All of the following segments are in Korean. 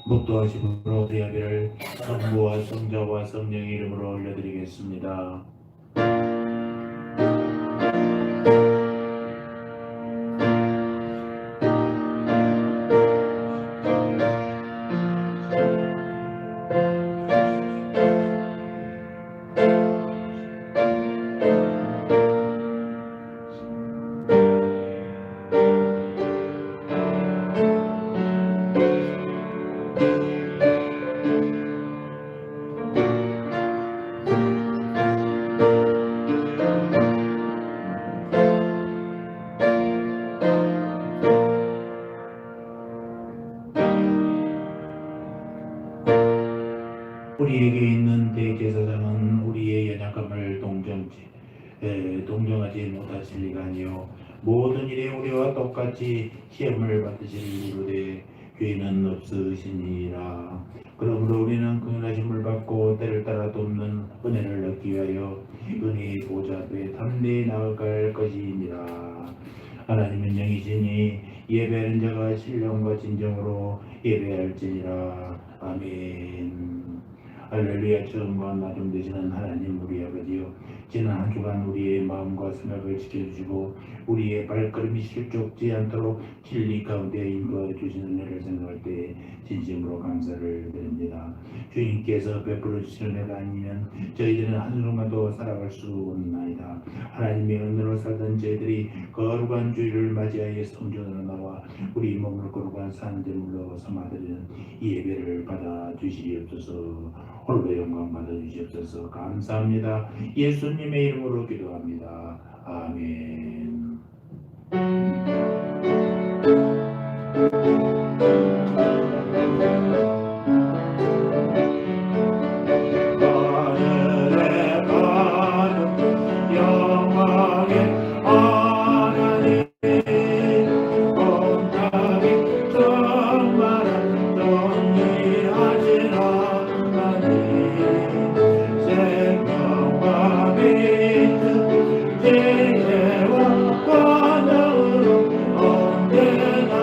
목도하심으로 예배를 성부와 성자와 성령의 이름으로 올려드리겠습니다. 우리에게 있는 대제사장은 우리의 연약함을 동정하지 못하실 리가 아니요 모든 일에 우리와 똑같이 시험을 받으실 이유로 죄는 없으시니라. 그러므로 우리는 긍휼하심을 받고 때를 따라 돕는 은혜를 얻기 위하여 은혜의 보좌 앞에 담대히 나아갈 것이니라. 하나님은 영이시니 예배하는 자가 신령과 진정으로 예배할지니라. 아멘. 할렐루야. 처음과 나중 되시는 하나님 우리 아버지여, 지난 한 주간 우리의 마음과 생각을 지켜주시고 우리의 발걸음이 실족지 않도록 진리 가운데 인도해 주시는 은혜를 생각할 때 진심으로 감사를 드립니다. 주님께서 베풀어 주시는 은혜가 아니면 저희들은 한순간도 살아갈 수 없나이다. 하나님의 은혜로 살던 저희들이 거룩한 주일을 맞이하여 성전으로 나와 우리 몸을 거룩한 산제물로 삼아드리는 이 예배를 받아 주시옵소서. 홀로 영광 받아 주시옵소서. 감사합니다. 예수님의 이름으로 기도합니다. 아멘. 제와 관영으로 언제나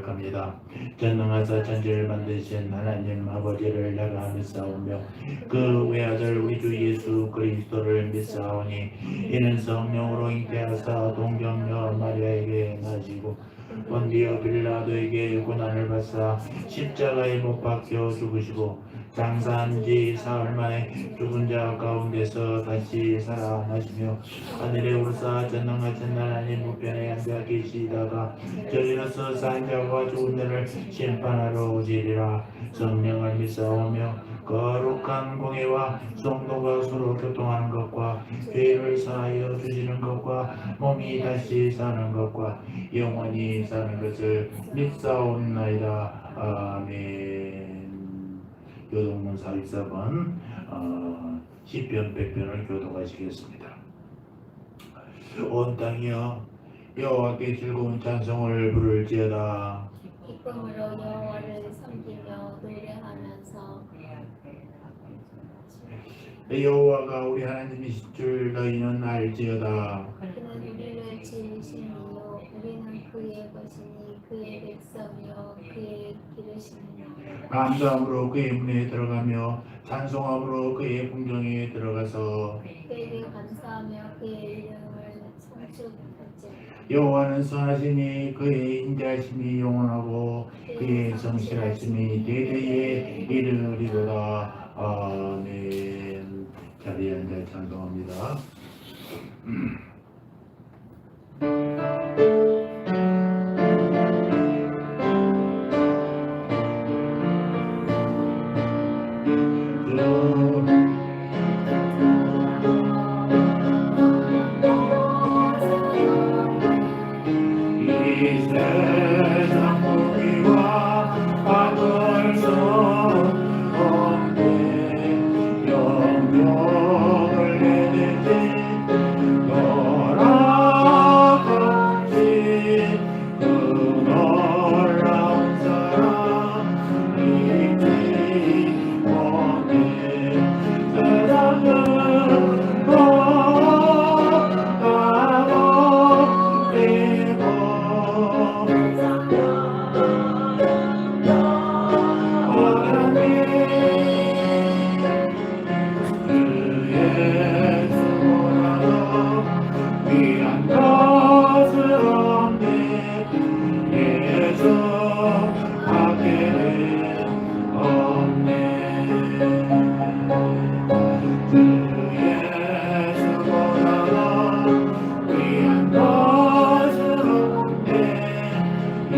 고백합니다. 전능하사 천지를 만드신 하나님 아버지를 내가 믿사오며 그 외아들 우리 주 예수 그리스도를 믿사오니 이는 성령으로 잉태하사 동정녀 마리아에게 나시고 본디오 빌라도에게 고난을 받사 십자가에 못 박혀 죽으시고 장사한 지 사흘 만에 죽은 자 가운데서 다시 살아나시며 하늘에 오르사 전능하신 하나님 우편에 앉아 계시다가 저리로서 산 자와 죽은 자를 심판하러 오시리라. 성령을 믿사오며 거룩한 공예와 성도가 서로 교통하는 것과 죄를 사하여 주시는 것과 몸이 다시 사는 것과 영원히 사는 것을 믿사옵나이다. 아멘. 교동문 414번 시편 100편을 교독하시겠습니다. 온 땅이여 여호와께 즐거운 찬송을 부를지어다. 기쁨으로 여호와를 섬기며 노래하면서 여호와가 우리 하나님이신 줄 너희는 알지어다. 그는 우리를 지으신 이요 우리는 그의 것이니 그의 백성이요 그의 기르심이요 감사함으로 그의 문에 들어가며 찬송함으로 그의 궁정에 들어가서 그에게 감사하며 그의 이름을 송축할지어다. 여호와는 선하시니 그의 인자하심이 영원하고 그의 성실하심이 대대에 이르리로다. 아멘. 자리에 앉아 찬송합니다. 이 세상 무기와 악을 쏟네 영역을 내리지 돌아가신 그 놀라운 사랑 잊지 못해 세상은 걷다가 되고 그의 수고라도 귀한 것은 없네 예수 밖에는 없네 그의 수고라도 귀한 것은 없네 이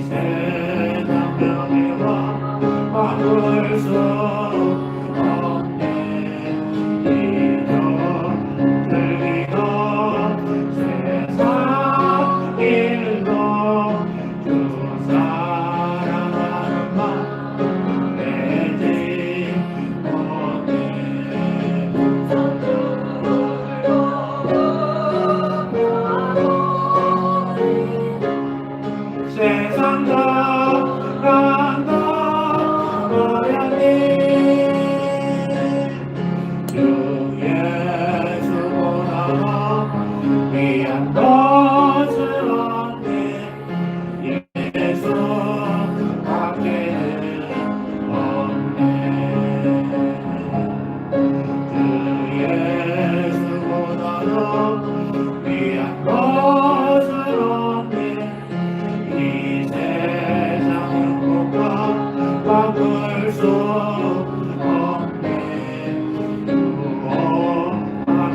세상 명예와 바꿀 수 없네 이저 들리고 세상 일도 주 사랑하는 맘 내지 못해 세상 사랑도 어련히 주 예수보다 귀한 것은 없네 예수 밖에는 없네 주 예수보다도 귀한 것은 없네 이 세상 행복과 바꿀 수 없네 주와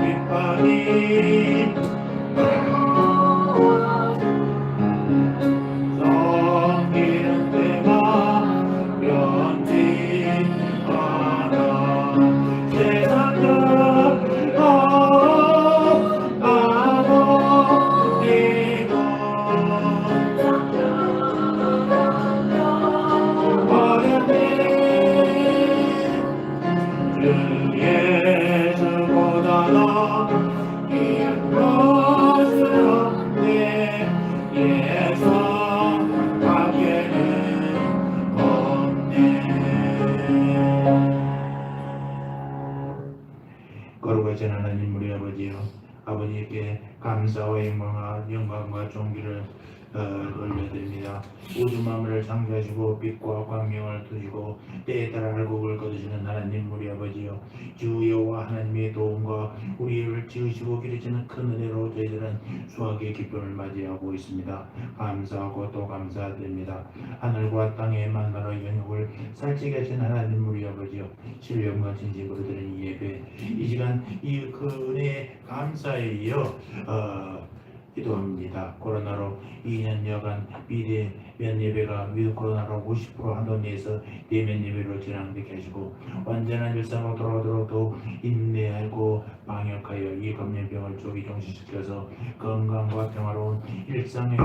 빛바니 섬기는 때가 변치 않아 세상은 아무 이고 그 예수보다도 귀한 것은 없네 예수 밖에는 없네. 거룩하신 하나님 우리 아버지여 아버지께 감사와 영광과 존귀를 올려드립니다. 우주 만물을 창조하시고 빛과 광명을 두시고 때에 따라 알곡을 거두시는 하나님 우리 아버지여, 주 여호와 하나님의 도움과 우리를 지으시고 기르시는 큰 은혜로 저희들은 수학의 기쁨을 맞이하고 있습니다. 감사하고 또 감사드립니다. 하늘과 땅의 만나로 영역을 살찌게 하신 하나님 우리 아버지여, 신령과 진심으로 드리는 이 예배, 이 시간 이 그 은혜에 감사해요 기도합니다. 코로나로 2년여간 비대면 예배가 위드 코로나로 50% 한도내에서 대면 예배로 진행되게 하시고 완전한 일상으로 돌아오도록 더욱 인내하고 방역하여 이 감염병을 조기 종식시켜서 건강과 평화로운 일상의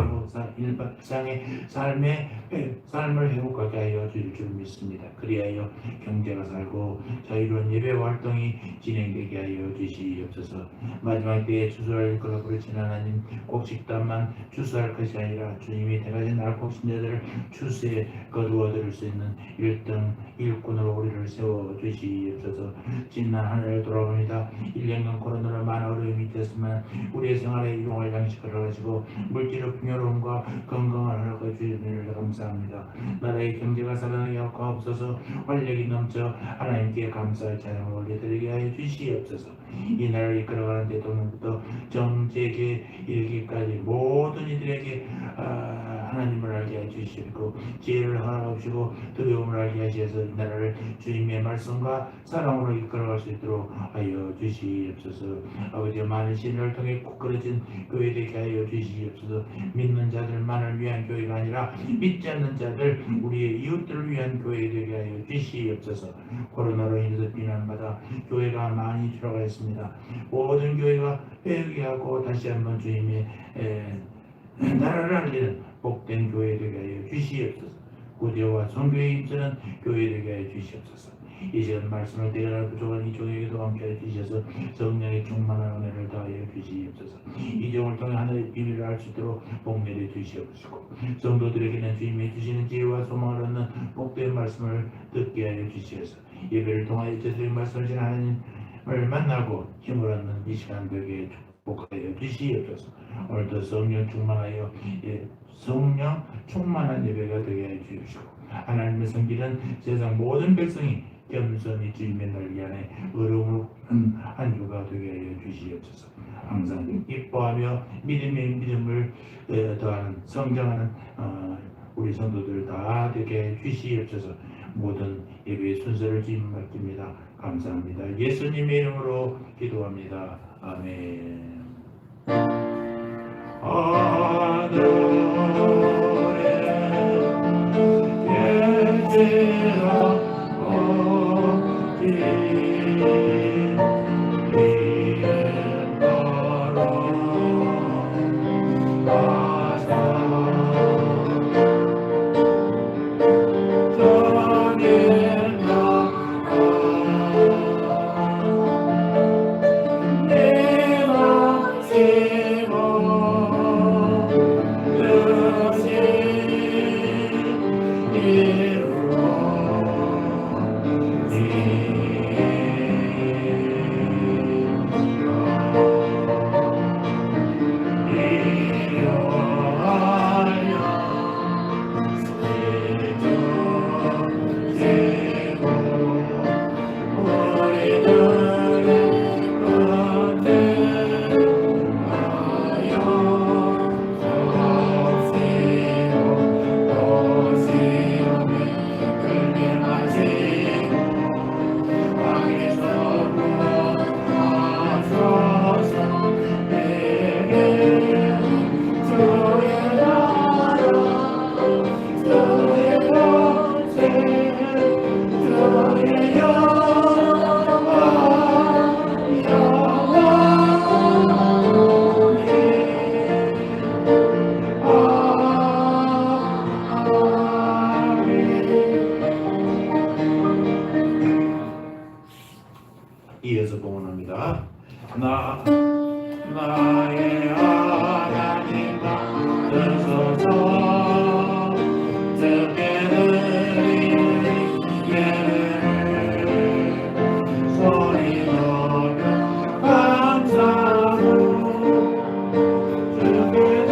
삶을 회복하게 하여 주실 줄 믿습니다. 그리하여 경제가 살고 자유로운 예배 활동이 진행되게 하여 주시옵소서. 마지막 때에 추수할 것을 부르신 하나님, 꼭 집단만 추수할 것이 아니라 주님이 택하신 알곡 신자들을 추수에 거두어 들을 수 있는 1등 일꾼으로 우리를 세워 주시옵소서. 지난 한 해를 돌아봅니다. 1년간 코로나로 많은 어려움이 있었지만 우리의 생활에 일용할 양식을 하시고 물질의 풍요로움과 건강을 허락해 주시는 감사합니다. 나라의 경제가 살아나게 하옵소서. 활력이 넘쳐 하나님께 감사의 찬양을 올려드리게 하여 주시옵소서. 이 나라를 이끌어가는 대통령부터 정책에 이르기까지 모든 이들에게 하나님을 알게 해 주시고 지혜를 허락하시고 두려움을 알게 하셔서 이 나라를 주님의 말씀과 사랑으로 이끌어갈 수 있도록 하여 주시옵소서. 아버지, 많은 신을 통해 굳건해진 교회 되게 하여 주시옵소서. 믿는 자들만을 위한 교회가 아니라 믿지 않는 자들, 우리의 이웃들을 위한 교회 되게 하여 주시옵소서. 코로나로 인해서 비난받아 교회가 많이 줄어가 있습니다. 모든 교회가 회개하고 다시 한번 주님의 나라를 알리는 복된 교회 되게 하여 주시옵소서. 구제와 선교에 힘쓰는 교회 되게 하여 주시옵소서. 이 시간 말씀을 대견할 부족한 이 종에게도 함께하여 주셔서 성령의 충만한 은혜를 더하여 주시옵소서. 이 종을 통해 하늘의 비밀을 알 수 있도록 복내려 주시옵시고 성도들에게는 주님이 주시는 지혜와 소망을 얻는 복된 말씀을 듣게 하여 주시옵소서. 예배를 통하여 저들의 말씀을 하나님을 만나고 힘을 얻는 이 시간 되게 축복하여 주시옵소서. 오늘도 성령 충만하여 성령 충만한 예배가 되게 해 주시고 하나님의 성기는 세상 모든 백성이 겸손히 주님의 날개 안에 의로움을 한 주가 되게 하여 주시옵소서. 항상 기뻐하며 믿음을 더하는 성장하는 우리 성도들 다 되게 해 주시옵소서. 모든 예배의 순서를 주님 맡깁니다. 감사합니다. 예수님의 이름으로 기도합니다. 아멘. 이어서 봉헌합니다. 나의 하나님 나서서 듣게는 예배를 소리 높여 감사로 듣게는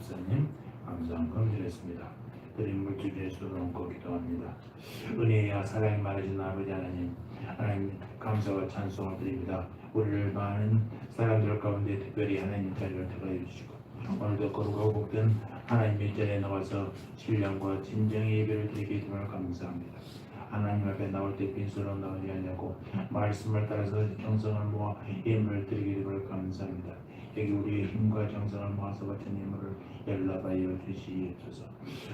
집사님 감사함 드렸습니다. 드린 물질 예수로 얹고 기도합니다. 은혜와 사랑이 많으신 아버지 하나님 감사와 찬송을 드립니다. 우리를 많은 사람들 가운데 특별히 하나님 자리를 택하여 주시고 오늘도 거룩하고 복된 하나님의 자리에 나와서 신령과 진정의 예배를 드리게 되면 감사합니다. 하나님 앞에 나올 때 빈손으로 나오지 않냐고 말씀을 따라서 정성을 모아 예물을 드리게 되면 감사합니다. 여기 우리의 힘과 정성을 모아서 바친 예물을 연락하여 주시옵소서.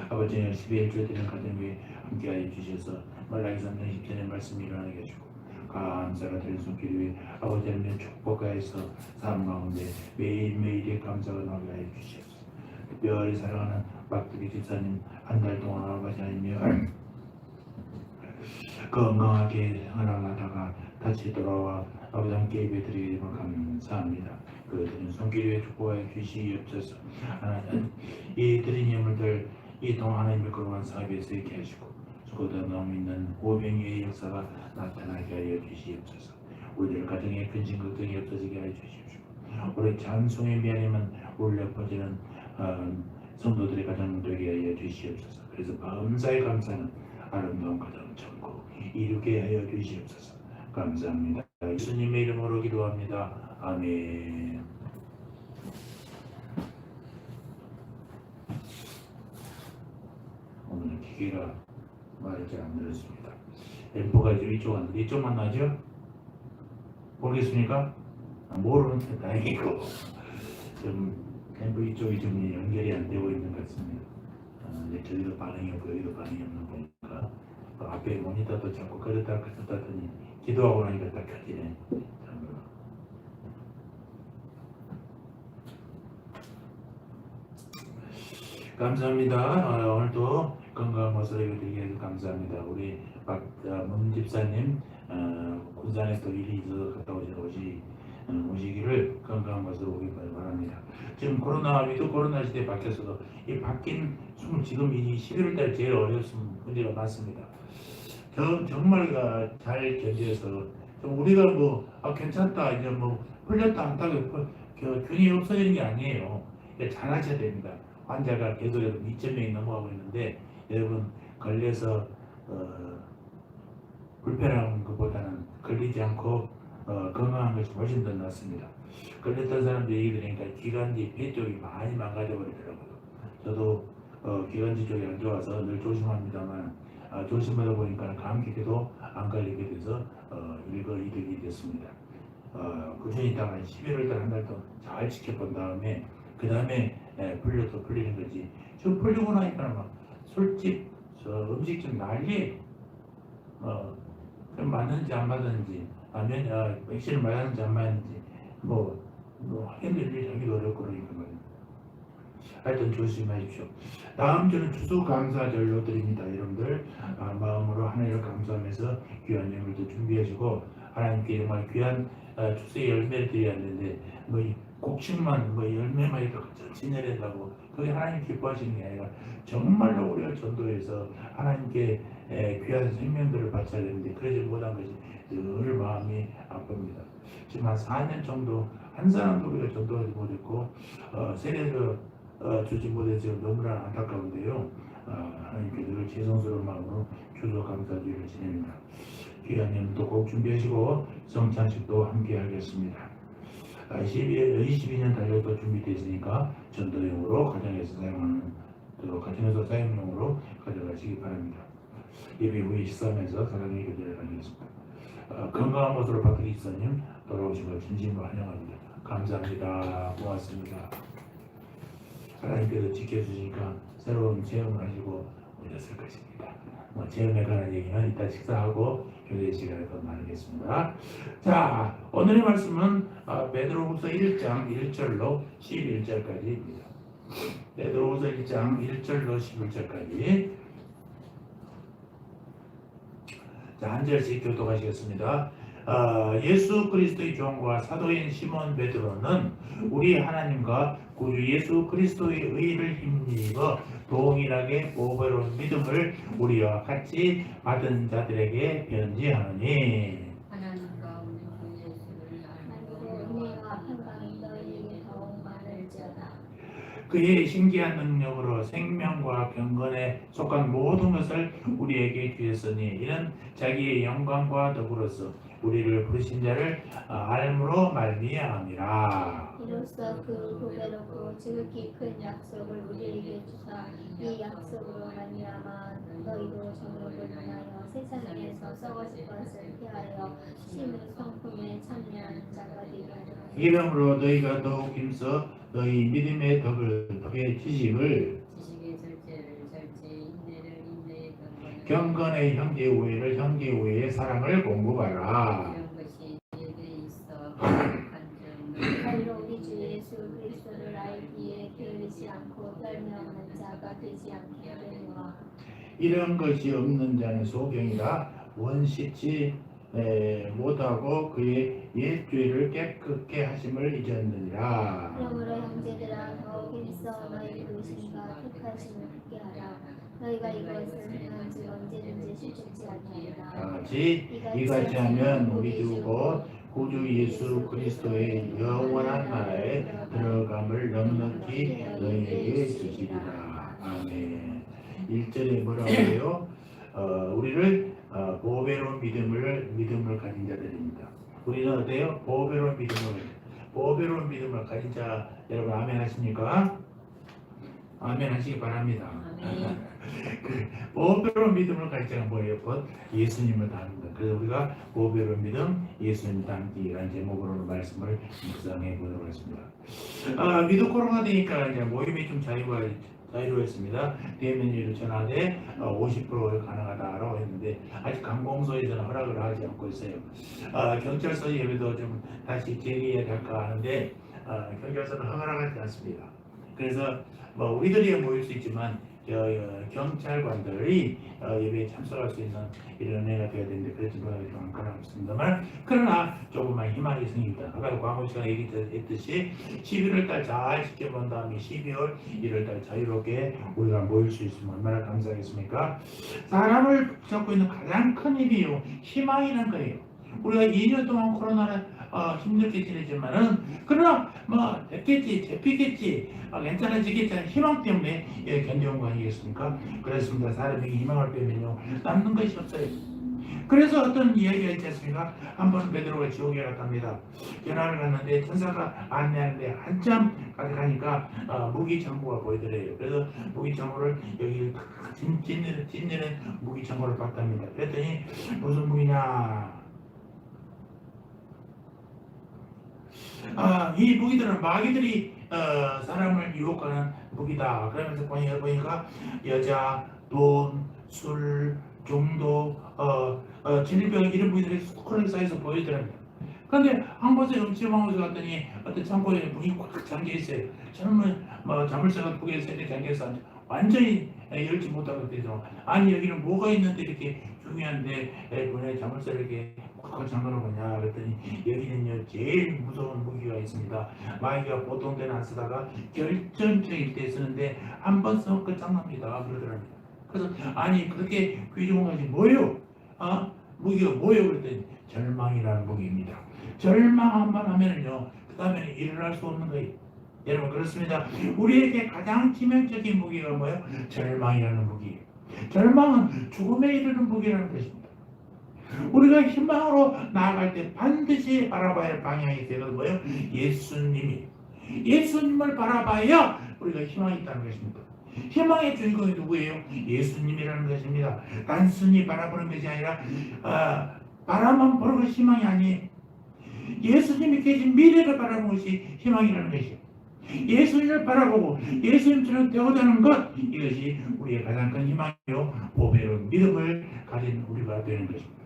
아버지 12일째 되는 가정에 함께하여 주셔서 말라기 3장 10절의 말씀이 일어나게 해주고 감사가 드린 손길 위에 아버지 하나님의 축복하여서 삶 가운데 매일매일의 감사가 나오게 하여 주시옵소서. 특별히 사랑하는 박두기 집사님 한 달 동안 아버지 하나님이여 건강하게 생활하다가 다시 돌아와 아버지 함께 예배드리게 되면 감사합니다. 그 드린 손길 위에 축복하여 주시옵소서. 하나님 이 드린 예물들 이 동안 하나님의 거룩한 사업에 쓰이게 하시고 수고도 너무 있는 오병이의 역사가 나타나게 하여 주시옵소서. 우리들 가정에 근심 걱정이 없어지게 하여 주십시오. 우리 찬송의 미안함은 울려 퍼지는 성도들의 가정 되게 하여 주시옵소서. 그래서 범사에 감사는 아름다운 가정 천국 이루게 하여 주시옵소서. 감사합니다. 예수님의 이름으로 기도합니다. 아멘. 오늘 기계가 말을 잘 안 들었습니다. 앰프가 이쪽 왔는데 이쪽만 나죠? 모르겠습니까? 모르는 다행이고 좀 앰프 이쪽이 좀 연결이 안 되고 있는 것 같습니다. 저기도 반응이 없고 여기도 반응이 없는 보니까 앞에 모니터도 자꾸 그랬다 그랬다 하더니 기도하고 나니까 딱 켜지네. 감사합니다. 오늘도 건강한 모습을 드리게 해서 감사합니다. 우리 박문 집사님 군산에서 일리즈 갔다 오시기를 건강한 모습으로 오길 바랍니다. 지금 위드 코로나 시대에 바뀌어서도 이 바뀐 지금 이 11월달 제일 어려운 문제가 많습니다. 정말 잘 견뎌서 좀 우리가 괜찮다 이제 풀렸다 한다고 균이 없어지는 게 아니에요. 잘 하셔야 됩니다. 환자가 계속해서 2,000명이 넘어가고 있는데 여러분 걸려서 불편한 것보다는 걸리지 않고 건강한 것이 훨씬 더 낫습니다. 걸렸던 사람들 얘기 들으니까 기관지 폐 쪽이 많이 망가져 버리더라고요. 저도 기관지 쪽이 안 좋아서 늘 조심합니다만 조심하다 보니까 감기에도 안 걸리게 돼서 일거이득이 됐습니다. 꾸준히 있다가 11월달 한 달 동안 잘 지켜본 다음에 그 다음에 풀려도 풀리는 거지. 지금 풀리고 나니까 막 술집, 음식점 난리. 좀 맞는지 안 맞는지, 아니면 백신을 맞았는지 안 맞는지, 힘들 일이 하기도 어렵고 그러니까 말이에요. 하여튼 조심하십시오. 다음 주는 추수감사절로 드립니다. 여러분들 마음으로 하나님을 감사하면서 귀한 예물도 준비하시고 하나님께 정말 귀한 추수의 열매를 드려야 하는데 곡식만 열매만 이렇게 진열한다고 그게 하나님 기뻐하시는 게 아니라 정말로 우리가 전도해서 하나님께 귀한 생명들을 바쳐야 되는데 그러지 못한 것이 늘 마음이 아픕니다. 지금 한 4년 정도 한 사람도 우리가 전도하지 못했고 세례를 주지 못해서 너무나 안타까운데요. 하나님께 늘 죄송스러운 마음으로 추수감사주의를 지냅니다. 귀한 예물도 꼭 준비하시고 성찬식도 함께 하겠습니다. 22년 달력도 준비되어 있으니까 전도용으로 가정에서 사용용으로 가져가시기 바랍니다. 예배 후에 식사하면서 사랑의 교제를 가지겠습니다. 건강한 모습으로 박두기 집사님 돌아오신 걸 진심으로 환영합니다. 감사합니다. 고맙습니다. 하나님께서 지켜주시니까 새로운 체험을 하시고 오셨을 것입니다. 체험에 관한 얘기는 이따 식사하고 교제 시간에 더 나누겠습니다. 자, 오늘의 말씀은 베드로후서 1장 1절로 11절까지입니다. 베드로후서 1장 1절로 11절까지. 자, 한 절씩 교독하시겠습니다. 예수 그리스도의 종과 사도인 시몬 베드로는 우리 하나님과 구주 예수 그리스도의 의를 힘입어 동일하게 보배로운 믿음을 우리와 같이 받은 자들에게 편지하노니 하나님과 우리 주 예수를 알고 은혜와 평강이 너희에게 더욱 많을지어다. 그의 신기한 능력으로 생명과 경건에 속한 모든 것을 우리에게 주셨으니 이는 자기의 영광과 더불어서 우리를 부르신 자를 알므로 말미암이라. 이로써 그 보배롭고 지극히 큰 약속을 우리에게 주사 이 약속으로 말미암아 너희도 정욕을 통하여 세상에서 썩어질 것을 피하여 심의 성품에 참여하는 자가 되리라. 이러므로 너희가 더욱 힘써 너희 믿음의 덕의 지식을 지식의 절제를 절제, 인내를 인내의 경건을 경건의 형제 우애를 형제 우애의 사랑을 공부하라. 이런 것이 너희에게 있어 간증 가리로 우리 주 예수 그리스도를 알기에 게으르지 않고 떨며 자가 되지 않게 하려니와 이런 것이 없는 자는 소경이라 원시치 못하고 그의 옛죄를 깨끗게 하심을 잊었느니라. 그러므로 형제들아 더욱 힘써 너희 부르심과 택하심을 굳게 하라. 너희가 이것을 행한즉 언제든지 실족지 아니하리라. 다같이 이같이 하면 우리 주 곧 구주 예수 그리스도의 영원한 나라에 들어감을 넉넉히 너희에게 주시리라. 아멘. 1절에 뭐라고 해요? 우리를 보배로운 믿음을 가진 자들입니다. 우리는 어때요? 보배로운 믿음을 가진 자 여러분 아멘 하십니까? 아멘 하시기 바랍니다. 아멘. 보배로운 믿음을 가진 자가 뭐예요? 곧 예수님을 닮는다. 그래서 우리가 보배로운 믿음, 예수님 닮기라는 제목으로 말씀을 묵상해 보도록 하겠습니다. 미드 코로나 되니까 이제 모임이 좀 자유로웠습니다. 대면제로 전화돼 50% 가능하다라고 했는데 아직 관공서에서는 허락을 하지 않고 있어요. 경찰서 예배도 좀 다시 재개해야 될까 하는데 경찰서는 허락하지 않습니다. 그래서 우리들이 모일 수 있지만 경찰관들이 예배에 참석할 수 있는 이런 은혜가 되어야 되는데 그렇지 못하게 좀 안타깝고 있습니다만 그러나 조금만 희망이 생깁니다. 아까 광고 시간에 얘기했듯이 11월달 잘 지켜본 다음에 12월 1월달 자유롭게 우리가 모일 수 있으면 얼마나 감사하겠습니까? 사람을 붙잡고 있는 가장 큰 힘이요 희망이라는 거예요. 우리가 2년 동안 코로나를 힘들게 지내지만은 그러나 됐겠지 잡히겠지 괜찮아지겠지 하는 희망 때문에 견뎌온 거 아니겠습니까? 그렇습니다. 사람에게 희망을 빼면요 남는 것이 없어요. 그래서 어떤 이야기가 있지 않습니까? 한 번 베드로가 지옥에 갔답니다. 연합을 갔는데 천사가 안내하는데 한참 가니까 무기창고가 보이더래요. 그래서 무기창고를 여기 짓내는 무기창고를 봤답니다. 그랬더니 무슨 무기냐? 이 무기들은 마귀들이 사람을 유혹하는 무기다. 그러면서 보니까 여자, 돈, 술, 종도, 질병 이런 무기들이 수두룩 쌓여서 보이더랍니다. 그런데 한 곳에 음식방으로 갔더니 어떤 창고에 문이 꽉 잠겨 있어요. 저는 자물쇠가 두 개, 세 개 잠겨서 완전히 열지 못하고 되죠. 아니 여기는 뭐가 있는데 이렇게 중요한데 문에 자물쇠를 이렇게 꽉 잠궈놓으냐 그랬더니 여기는요 제일 무서운 무기가 있습니다. 마귀가 보통 때는 안 쓰다가 결정적일 때 쓰는데 한 번 쓰면 끝장납니다. 그러더랍니다. 그래서 아니 그렇게 귀중한 것이 뭐예요? 무기가 뭐예요? 그랬더니 절망이라는 무기입니다. 절망 한 번 하면은요 그 다음에는 일어날 수 없는 거예요. 여러분 그렇습니다. 우리에게 가장 치명적인 무기가 뭐예요? 절망이라는 무기. 절망은 죽음에 이르는 무기라는 것입니다. 우리가 희망으로 나아갈 때 반드시 바라봐야 할 방향이 되는 뭐예요? 예수님을 바라봐야 우리가 희망이 있다는 것입니다. 희망의 주인공이 누구예요? 예수님이라는 것입니다. 단순히 바라보는 것이 아니라 바라만 보는 것이 희망이 아니에요. 예수님이 계신 미래를 바라보는 것이 희망이라는 것이에요. 예수님을 바라보고 예수님처럼 되고자 하는 것 이것이 우리의 가장 큰 희망이요 보배로운 믿음을 가진 우리가 되는 것입니다.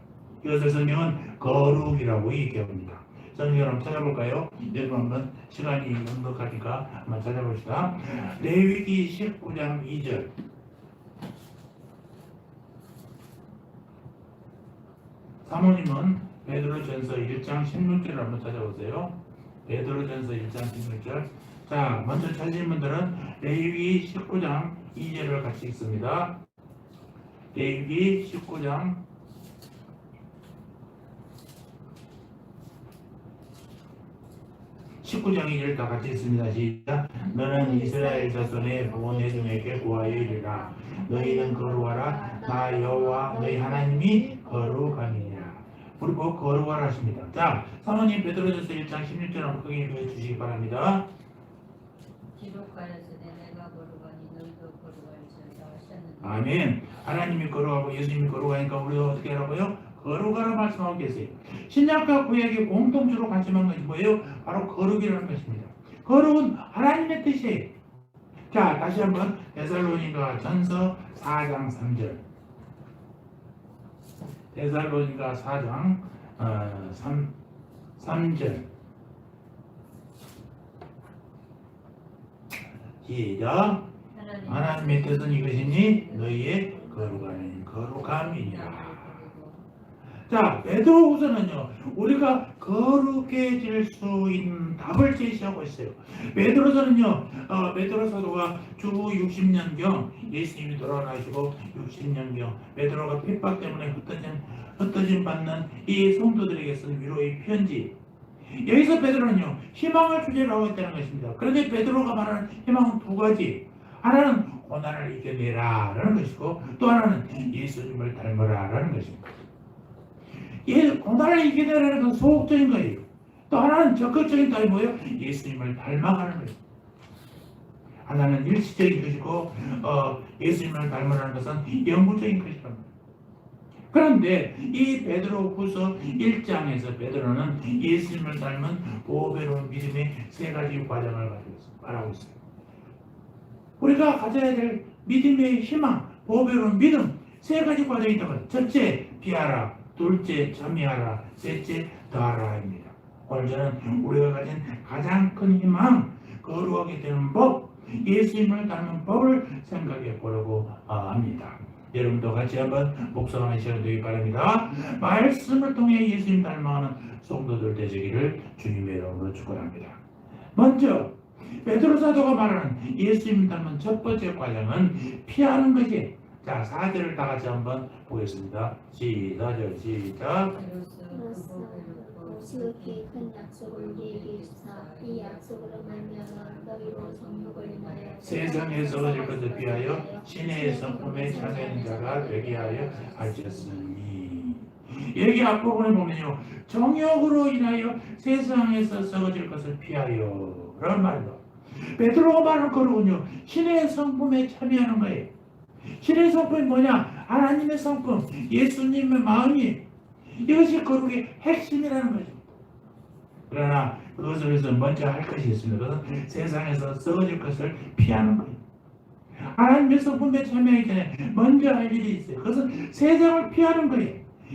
이것을 성경은 거룩이라고 얘기합니다. 성경을 한번 찾아볼까요? 여러분 한번 시간이 넉넉하니까 한번 찾아봅시다. 레위기 19장 2절 사모님은 베드로전서 1장 16절을 한번 찾아보세요. 베드로전서 1장 16절 자, 먼저 찾으신 분들은 레위기 19장 2절을 같이 읽습니다. 레위기 19장 19장 2절 다 같이 있습니다. 시작. 너는 이스라엘 자손의 부모네 중에게 구하여 이르라. 너희는 거룩하라. 나 여호와 너희 하나님이 거룩함이니라. 우리 꼭 거룩하라 하십니다. 자, 사모님 베드로전서 1장 16절 한번 크게 읽어 주시기 바랍니다. 기록하였으되 내가 거룩하니 너희도 거룩할지어다 하셨느니라. 아멘. 하나님이 거룩하고 예수님이 거룩하니까 우리가 어떻게 하라고요? 거룩하라 말씀하고 계세요. 신약과 구약의 공통적으로 관심한 것이 뭐예요? 바로 거룩이라는 것입니다. 거룩은 하나님의 뜻이에요. 자, 다시 한번 데살로니가 전서 4장 3절. 데살로니가 4장 3절. 시작. 하나님의 뜻은 이것이니 너희의 거룩함이니라. 자, 베드로후서는요, 우리가 거룩해질 수 있는 답을 제시하고 있어요. 베드로서는요, 베드로 사도가 주 60년경 예수님이 돌아가시고 60년경 베드로가 핍박 때문에 흩어짐 받는 이 성도들에게 쓴 위로의 편지. 여기서 베드로는요, 희망을 주제로 하고 있다는 것입니다. 그런데 베드로가 말하는 희망은 두 가지. 하나는 고난을 이겨내라 라는 것이고, 또 하나는 예수님을 닮으라 라는 것입니다. 고난을 이겨내라는 건 소극적인 거예요. 또 하나는 적극적인 답이 뭐예요? 예수님을 닮아가는 거예요. 하나는 일시적인 것이고, 예수님을 닮으라는 것은 영구적인 것이란 말이에요. 그런데 이 베드로후서 1장에서 베드로는 예수님을 닮은 보배로운 믿음의 세 가지 과정을 말하고 있어요. 우리가 가져야 될 믿음의 희망, 보배로운 믿음 세 가지 과정이 있다고. 첫째, 비하라. 둘째, 참여하라. 셋째, 더하라입니다. 오늘 저는 우리가 가진 가장 큰 희망, 거룩하게 되는 법, 예수님을 닮은 법을 생각해 보려고 합니다. 여러분도 같이 한번 묵상하는 시간 되기 바랍니다. 말씀을 통해 예수님 닮아가는 성도들 되시기를 주님의 이름으로 축원합니다. 먼저 베드로 사도가 말하는 예수님 닮은 첫 번째 과정은 피하는 것이. 자, 4절을 다 같이 한번 보겠습니다. 시작. 지극히 큰 약속을 우리에게 주사 이 약속으로 말미암아 너희로 정욕을 인하여 세상에서 얻을 것을 비하여 신의 성품에 참여하는 자가 되게 하여 하셨으니. 여기 앞부분에 보면요, 정욕으로 인하여 세상에서 썩어질 것을 피하여 라는 말이죠. 베드로가 말하는 거로군요, 신의 성품에 참여하는 거예요. 신의 성품이 뭐냐? 하나님의 성품, 예수님의 마음이. 이것이 거룩의 핵심이라는 거죠. 그러나 그것을 위해서 먼저 할 것이 있습니다. 그것은 세상에서 썩어질 것을 피하는 거예요. 하나님의 성품에 참여하기 전에 먼저 할 일이 있어요. 그것은 세상을 피하는 거예요.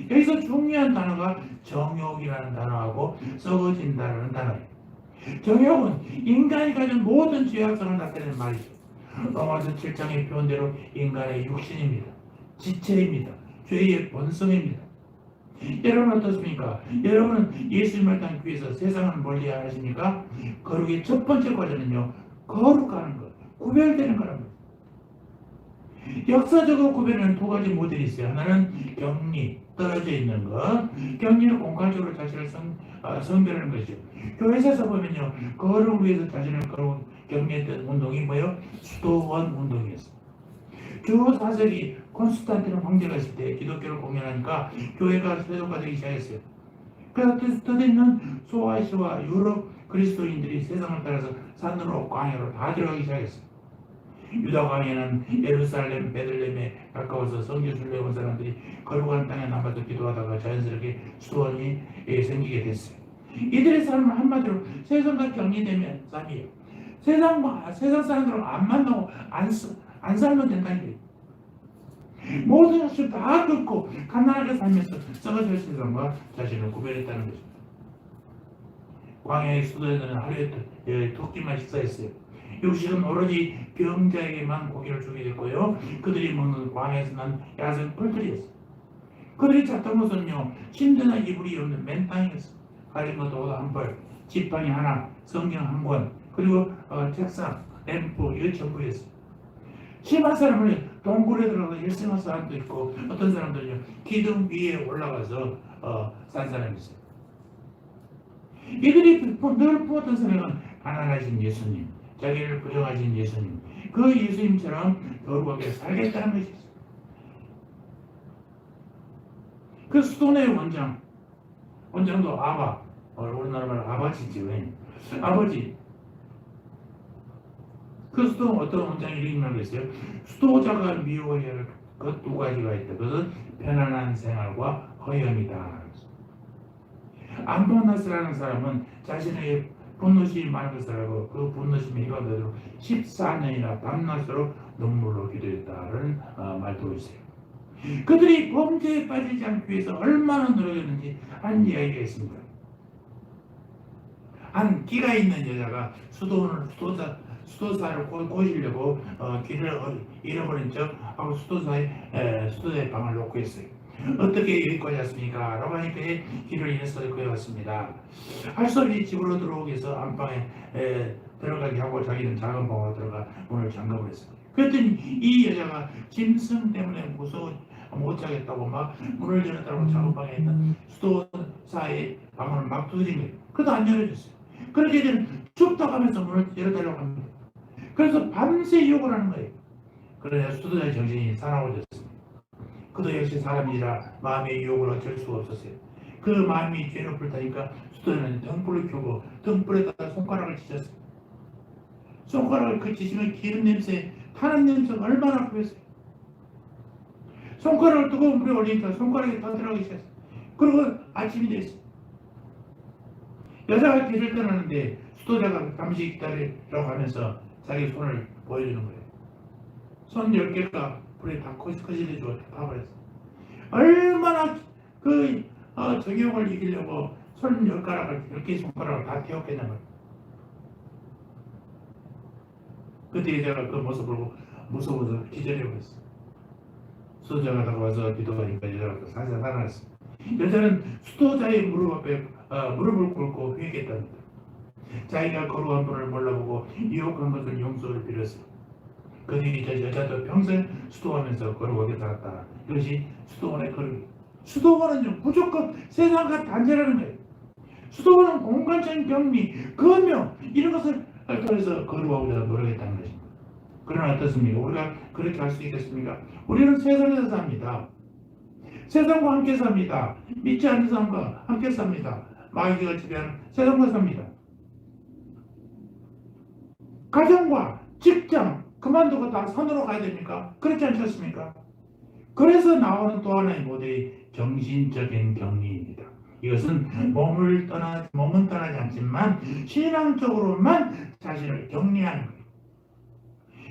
여기서 중요한 단어가 정욕이라는 단어하고 썩어진다는 단어예요. 정욕은 인간이 가진 모든 죄악성을 나타내는 말이죠. 로마서 7장의 표현대로 인간의 육신입니다. 지체입니다. 죄의 본성입니다. 여러분 어떻습니까? 여러분은 예수님을 닮기 위해서 세상을 멀리 하십니까? 거룩의 첫 번째 과정은요, 거룩하는 것, 구별되는 거랍니다. 역사적으로 구별하는 두 가지 모델이 있어요. 하나는 격리, 떨어져 있는 것. 격리는 공간적으로 자신을 성별하는 것이죠. 교회에서 보면요, 거룩을 위해서 자신을 격리했던 운동이 뭐예요? 수도원 운동이었어요. 주 4세기 콘스탄티노 황제가 있을 때 기독교를 공연하니까 교회가 세속화되기 시작했어요. 그래서 뜻있는 소아시아와 유럽 그리스도인들이 세상을 따라서 산으로 광야로 다 들어가기 시작했어요. 유다 광야는 예루살렘, 베들레헴에 가까워서 성교순례 온 사람들이 거룩한 땅에 남아서 기도하다가 자연스럽게 수도원이 생기게 됐어요. 이들의 삶은 한마디로 세상과 격리되면 삶이에요. 세상 사람들은 안 만나고 안 살면 된다는 거예요. 모든 것을 다 끊고 가난하게 살면서 썩어질 세상과 자신을 구별했다는 것입니다. 광야의 수도에는 하루에 2끼만 식사했어요. 육식은 오로지 병자에게만 고기를 주게 됐고요. 그들이 먹는 광야에서 난 야생 뿔들이었어요. 그들이 잤던 곳은요, 침대나 이불이 없는 맨 땅이었어요. 가린 것도 옷 한 벌, 지팡이 하나, 성경 한 권, 그리고 책상, 램프, 이거 전부였어요. 심한 사람은 동굴에 들어가서 일생한 사람도 있고, 어떤 사람들은요, 기둥 위에 올라가서 산 사람이 있어요. 이들이 늘 부었던 생각은 가난하신 예수님, 자기를 부정하신 예수님, 그 예수님처럼 거룩하게 살겠다는 것이죠. 그 수도원의 원장도 아바, 우리나라 말로 아버지지, 왜? 아버지. 그 수도원 어떤 원장이 이렇게 말했어요. 수도자가 미워해야 할 것 두 가지가 있다. 그것은 편안한 생활과 허영이다. 안토나스라는 사람은 자신의 분노심이 많은 것을 알고 그 분노심이 해가되도록 14년이나 밤낮으로 눈물로 기도했다는 말도 있어요. 그들이 범죄에 빠지지 않기 위해서 얼마나 노력했는지 한 이야기가 있습니다. 한 끼가 있는 여자가 수도사를 꼬시려고 길을 잃어버린 척 하고 수도사의 방을 놓고 있어요. 어떻게 여기까지 왔습니까? 라고 하니까 길을 잃어서 거기 왔습니다. 할 수 없이 집으로 들어오기 위해서 안방에 들어가게 하고 자기는 작은 방으로 들어가 문을 잠가버렸어요. 그랬더니 이 여자가 짐승 때문에 무서워 못 자겠다고 막 문을 열었다고 작은 방에 있는 수도사의 방을 막 두드린 거예요. 그래도 안 열어줬어요. 그렇게 되면 춥다고 하면서 문을 열어달라고 합니다. 그래서 밤새 욕을 하는 거예요. 그러나 수도사의 정신이 사나워졌습니다. 그도 역시 사람이라 마음의 유혹을 어쩔 수가 없었어요. 그 마음이 죄로 불타니까 수도사는 등불을 켜고 등불에다가 손가락을 치셨어요. 손가락을 그 치시면 기름 냄새, 타는 냄새가 얼마나 그랬어요. 손가락을 뜨거운 물에 올리니까 손가락이 다 들어가기 시작했어요. 그리고 아침이 됐어요. 여자가 길을 떠나는데 수도자가 잠시 기다리라고 하면서 자기 손을 보여주는 거예요. 손 10개가 불에 다 거실해주고 다 버렸어요. 얼마나 그 정욕을 이기려고 손 10개 손가락을 다 태웠겠냐 말이에요. 그때 여자가 그 모습을 보고 무서워서 기절해버렸어요. 수도자가 다가와서 기도하니까 여자가 살살 살아났어요. 여자는 수도자의 무릎 앞에 무릎을 꿇고 회개했답니다. 자기가 거룩한 분을 몰라보고 유혹한 것을 용서를 빌었어요. 그 뒤 여자도 평생 수도하면서 거룩하게 살았다. 이것이 수도원의 거룩이에요. 수도원은 무조건 세상과 단절하는 거예요. 수도원은 공간적인 격리, 금요 이런 것을 통해서 거룩하고자 노력했다는 것입니다. 그러나 어떻습니까? 우리가 그렇게 할 수 있겠습니까? 우리는 세상에서 삽니다. 세상과 함께 삽니다. 믿지 않는 사람과 함께 삽니다. 마귀가 지배하는 세상과 삽니다. 가정과 직장 그만두고 다 산으로 가야 됩니까? 그렇지 않겠습니까? 그래서 나오는 또 하나의 모델이 정신적인 격리입니다. 이것은 몸은 떠나지 않지만 신앙적으로만 자신을 격리하는 거예요.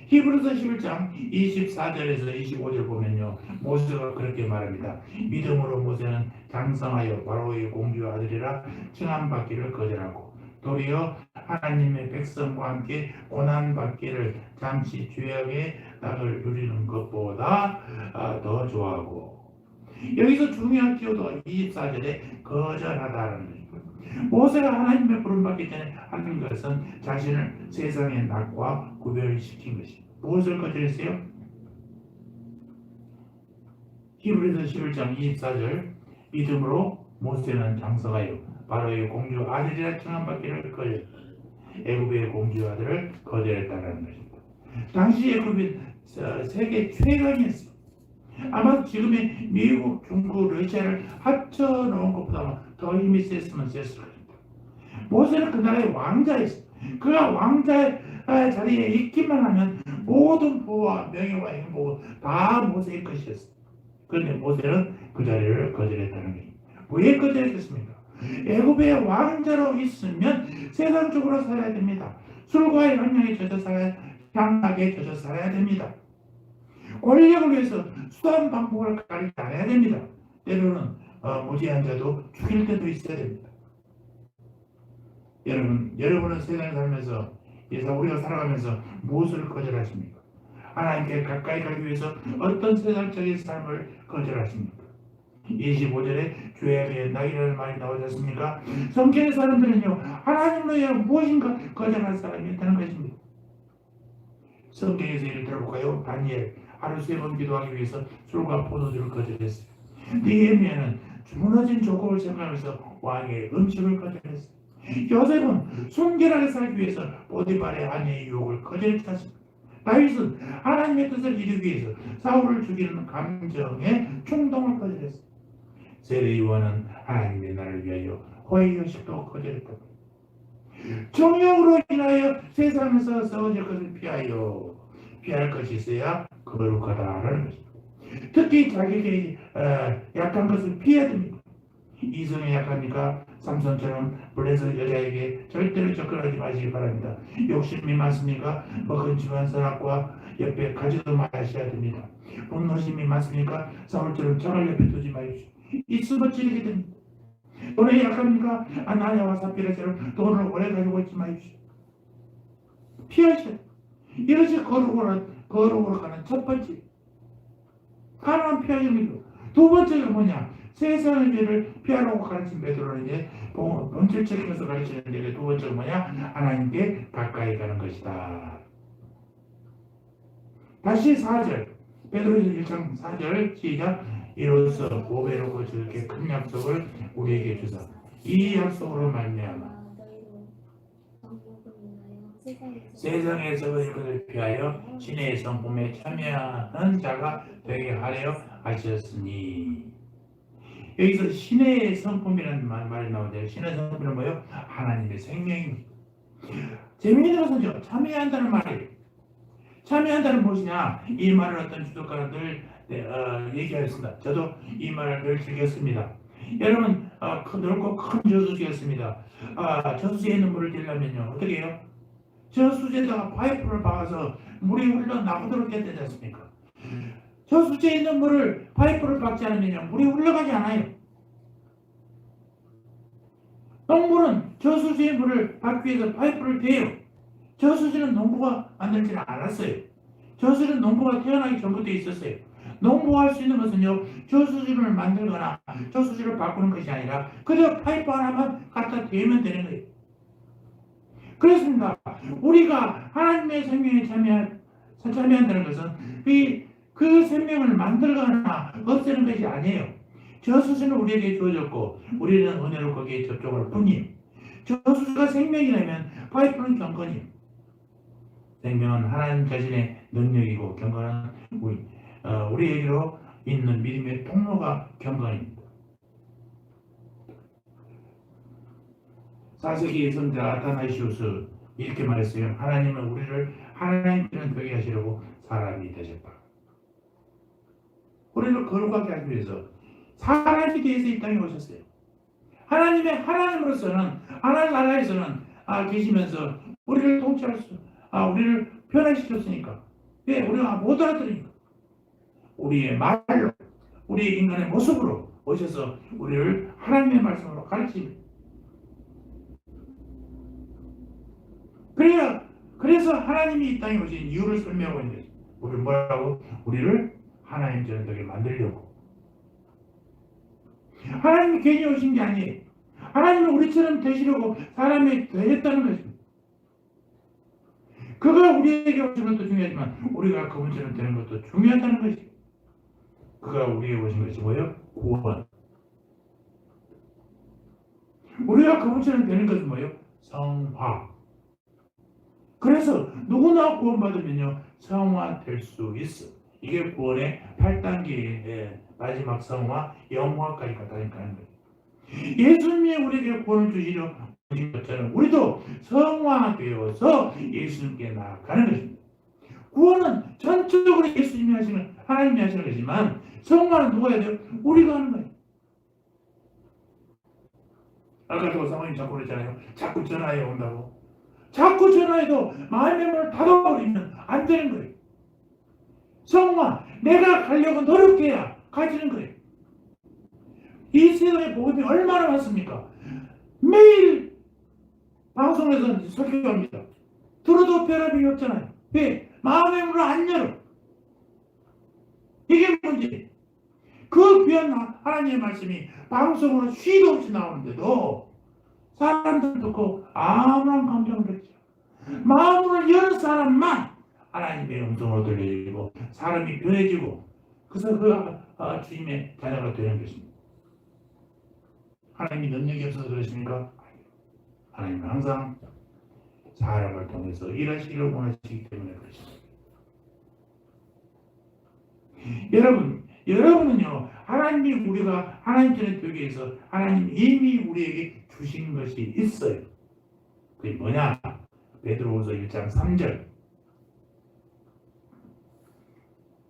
히브리서 11장 24절에서 25절 보면요. 모세가 그렇게 말합니다. 믿음으로 모세는 장성하여 바로의 공주 아들이라 칭함받기를 거절하고 도리어 하나님의 백성과 함께 고난받기를 잠시 죄악의 낙을 누리는 것보다 더 좋아하고 여기서 중요한 키워드가 24절에 거절하다라는 거예요. 모세가 하나님의 부름받기 전에 하는 것은 자신을 세상의 낙과 구별시킨 것입니다. 무엇을 거절했어요? 히브리서 11장 24절 믿음으로 모세는 장성하여 바로의 공주 아들이라 칭함받기를 거절했다. 애굽의 공주 아들을 거절했다는 것입니다. 당시 애굽은 세계 최강이었어요. 아마 지금의 미국, 중국, 러시아를 합쳐놓은 것보다 더 힘이 셌으면 셌을 겁니다. 모세는 그 나라의 왕자였어요. 그가 왕자의 자리에 있기만 하면 모든 부와 명예와 행복은 다 모세의 것이었어요. 그런데 모세는 그 자리를 거절했다는 것입니다. 왜 거절했겠습니까? 애굽의 왕자로 있으면 세상적으로 살아야 됩니다. 술과 향락에 젖어 살아야 됩니다. 권력을 위해서 수단 방법을 가리지 않아야 됩니다. 때로는 무지한 자도 죽일 때도 있어야 됩니다. 여러분은 세상에 살면서 우리가 살아가면서 무엇을 거절하십니까? 하나님께 가까이 가기 위해서 어떤 세상적인 삶을 거절하십니까? 25절에 죄악의 낙이라는 말이 나오지 않습니까? 성경의 사람들은요 하나님으로 인하여 무엇인가 거절할 사람이 있다는 것입니다. 성경에서 예를 들어볼까요? 다니엘 하루 3번 기도하기 위해서 술과 포도주를 거절했어요. 느헤미야는 무너진 조국을 생각하면서 왕의 음식을 거절했어요. 요셉은 순결하게 살기 위해서 보디발의 아내의 유혹을 거절히 탔습니다. 다윗은 하나님의 뜻을 이루기 위해서 사울을 죽이는 감정의 충동을 거절했습니다. 세례 요한은 하나님의 나라를 위하여 호의요식도 거절했다. 정욕으로 인하여 세상에서 썩어질 것을 피할 것이 있어야 거룩하다라는 것입니다. 특히 자기에게 약한 것을 피해야 됩니다. 이성에 약하니까 삼손처럼 블레셋 여자에게 절대로 접근하지 마시기 바랍니다. 욕심이 많습니까? 근심한 선악과 옆에 가지도 마셔야 됩니다. 분노심이 많습니까? 사울처럼 창을 옆에 두지 마십시오. 있으면 찌르게 됩니다. 돈에 약합니까? 아나니아와 삽비라처럼 돈을 오래 가지고 있지 마십시오. 피하셔야 돼요. 이것이 거룩으로 가는 첫 번째. 가난한 피하시는 거죠. 두 번째가 뭐냐? 세상의 죄를 피하라고 가르친 베드로는 이제 본질적인 것을 가르치는데 두 번째가 뭐냐? 하나님께 가까이 가는 것이다. 다시 4절 베드로전서 1장 4절 시작. 이로써 보배로 거칠게 큰 약속을 우리에게 주사 이 약속으로 말미암아 세상에서 것을 피하여 신의 성품에 참여하는 자가 되게 하려 하셨으니. 여기서 신의 성품이라는 말이 나오죠. 신의 성품은 뭐예요? 하나님의 생명입니다. 재미있는 것은 참여한다는 말이에요. 참여한다는 무엇이냐? 이 말을 어떤 주석가들 얘기하였습니다. 저도 이 말을 늘 즐겼습니다. 여러분 넓고 큰 저수지였습니다. 저수지에 있는 물을 딜려면요 어떻게 해요? 저수지에다가 파이프를 박아서 물이 흘러나오도록 해야 되지 않습니까? 저수지에 있는 물을 파이프를 박지 않으면요 물이 흘러가지 않아요. 농부는 저수지의 물을 받기 위해서 파이프를 대요. 저수지는 농부가 만들지는 않았어요. 저수지는 농부가 태어나기 전부터 있었어요. 농부가 할 수 있는 것은요 저수지를 만들거나 저수지를 바꾸는 것이 아니라 그저 파이프 하나만 갖다 대면 되는 거예요. 그렇습니다. 우리가 하나님의 생명에 참여한다는 것은 그 생명을 만들거나 없애는 것이 아니에요. 저수지는 우리에게 주어졌고 우리는 은혜로 거기에 접촉할 뿐이에요. 저수지가 생명이라면 파이프는 경건이에요. 생명은 하나님 자신의 능력이고 경건은 우리에게로 있는 믿음의 통로가 경건입니다. 4세기 선자 아타나시우스 이렇게 말했어요. 하나님은 우리를 하나님처럼 되게 하시려고 사람이 되셨다. 우리를 거룩하게 하기 위해서 사람이 되어서 이 땅에 오셨어요. 하나님으로서는 하나님 나라에서는 계시면서 우리를 통치할 우리를 변화시켰으니까. 왜? 우리가 못 알아들으니까. 우리의 말로, 우리의 인간의 모습으로 오셔서 우리를 하나님의 말씀으로 가르칩니다. 그래서 하나님이 이 땅에 오신 이유를 설명하고 있는 거죠. 우리를 뭐라고? 우리를 하나님처럼 되게 만들려고. 하나님이 괜히 오신 게 아니에요. 하나님은 우리처럼 되시려고 사람이 되셨다는 것입니다. 그가 우리에게 오신 것도 중요하지만 우리가 그분처럼 되는 것도 중요하다는 것입니다. 그가 우리에게 오신 것이 뭐예요? 구원. 우리가 그분처럼 되는 것은 뭐예요? 성화. 그래서 누구나 구원받으면요 성화될 수 있어. 이게 구원의 8단계의 마지막 성화, 영화까지 가는 거예요. 예수님이 우리에게 구원을 주시려 오신 것처럼 우리도 성화되어서 예수님께 나아가는 것입니다. 구원은 전적으로 예수님이 하시는, 하나님이 하시는 것이지만 성화는 누가 해야 돼요? 우리가 하는 거예요. 아까도 사모님 자꾸 그랬잖아요. 자꾸 전화해 온다고. 자꾸 전화해도 마음의 문을 닫아버리면 안 되는 거예요. 성화, 내가 가려고 노력해야 가지는 거예요. 이 세상의 복음이 얼마나 많습니까? 매일 방송에서 설교합니다. 들어도 변함이 없잖아요. 왜? 마음의 문을 안 열어. 이게 문제. 그 귀한 하나님의 말씀이 방송으로 쉬도 없이 나오는데도 사람들 듣고 아무런 감정을 갖지 않아요. 마음을 여는 사람만 하나님의 음성으로 들려지고 사람이 변해지고 그래서 그 주님의 자녀가 되는 것입니다. 하나님이 능력이 없어서 그러십니까? 하나님은 항상 사람을 통해서 일하시기를 원하시기 때문에 그렇습니다. 여러분은요, 하나님이 우리가 하나님 전에 되기 위해서 하나님 이미 우리에게 주신 것이 있어요. 그게 뭐냐? 베드로후서 1장 3절.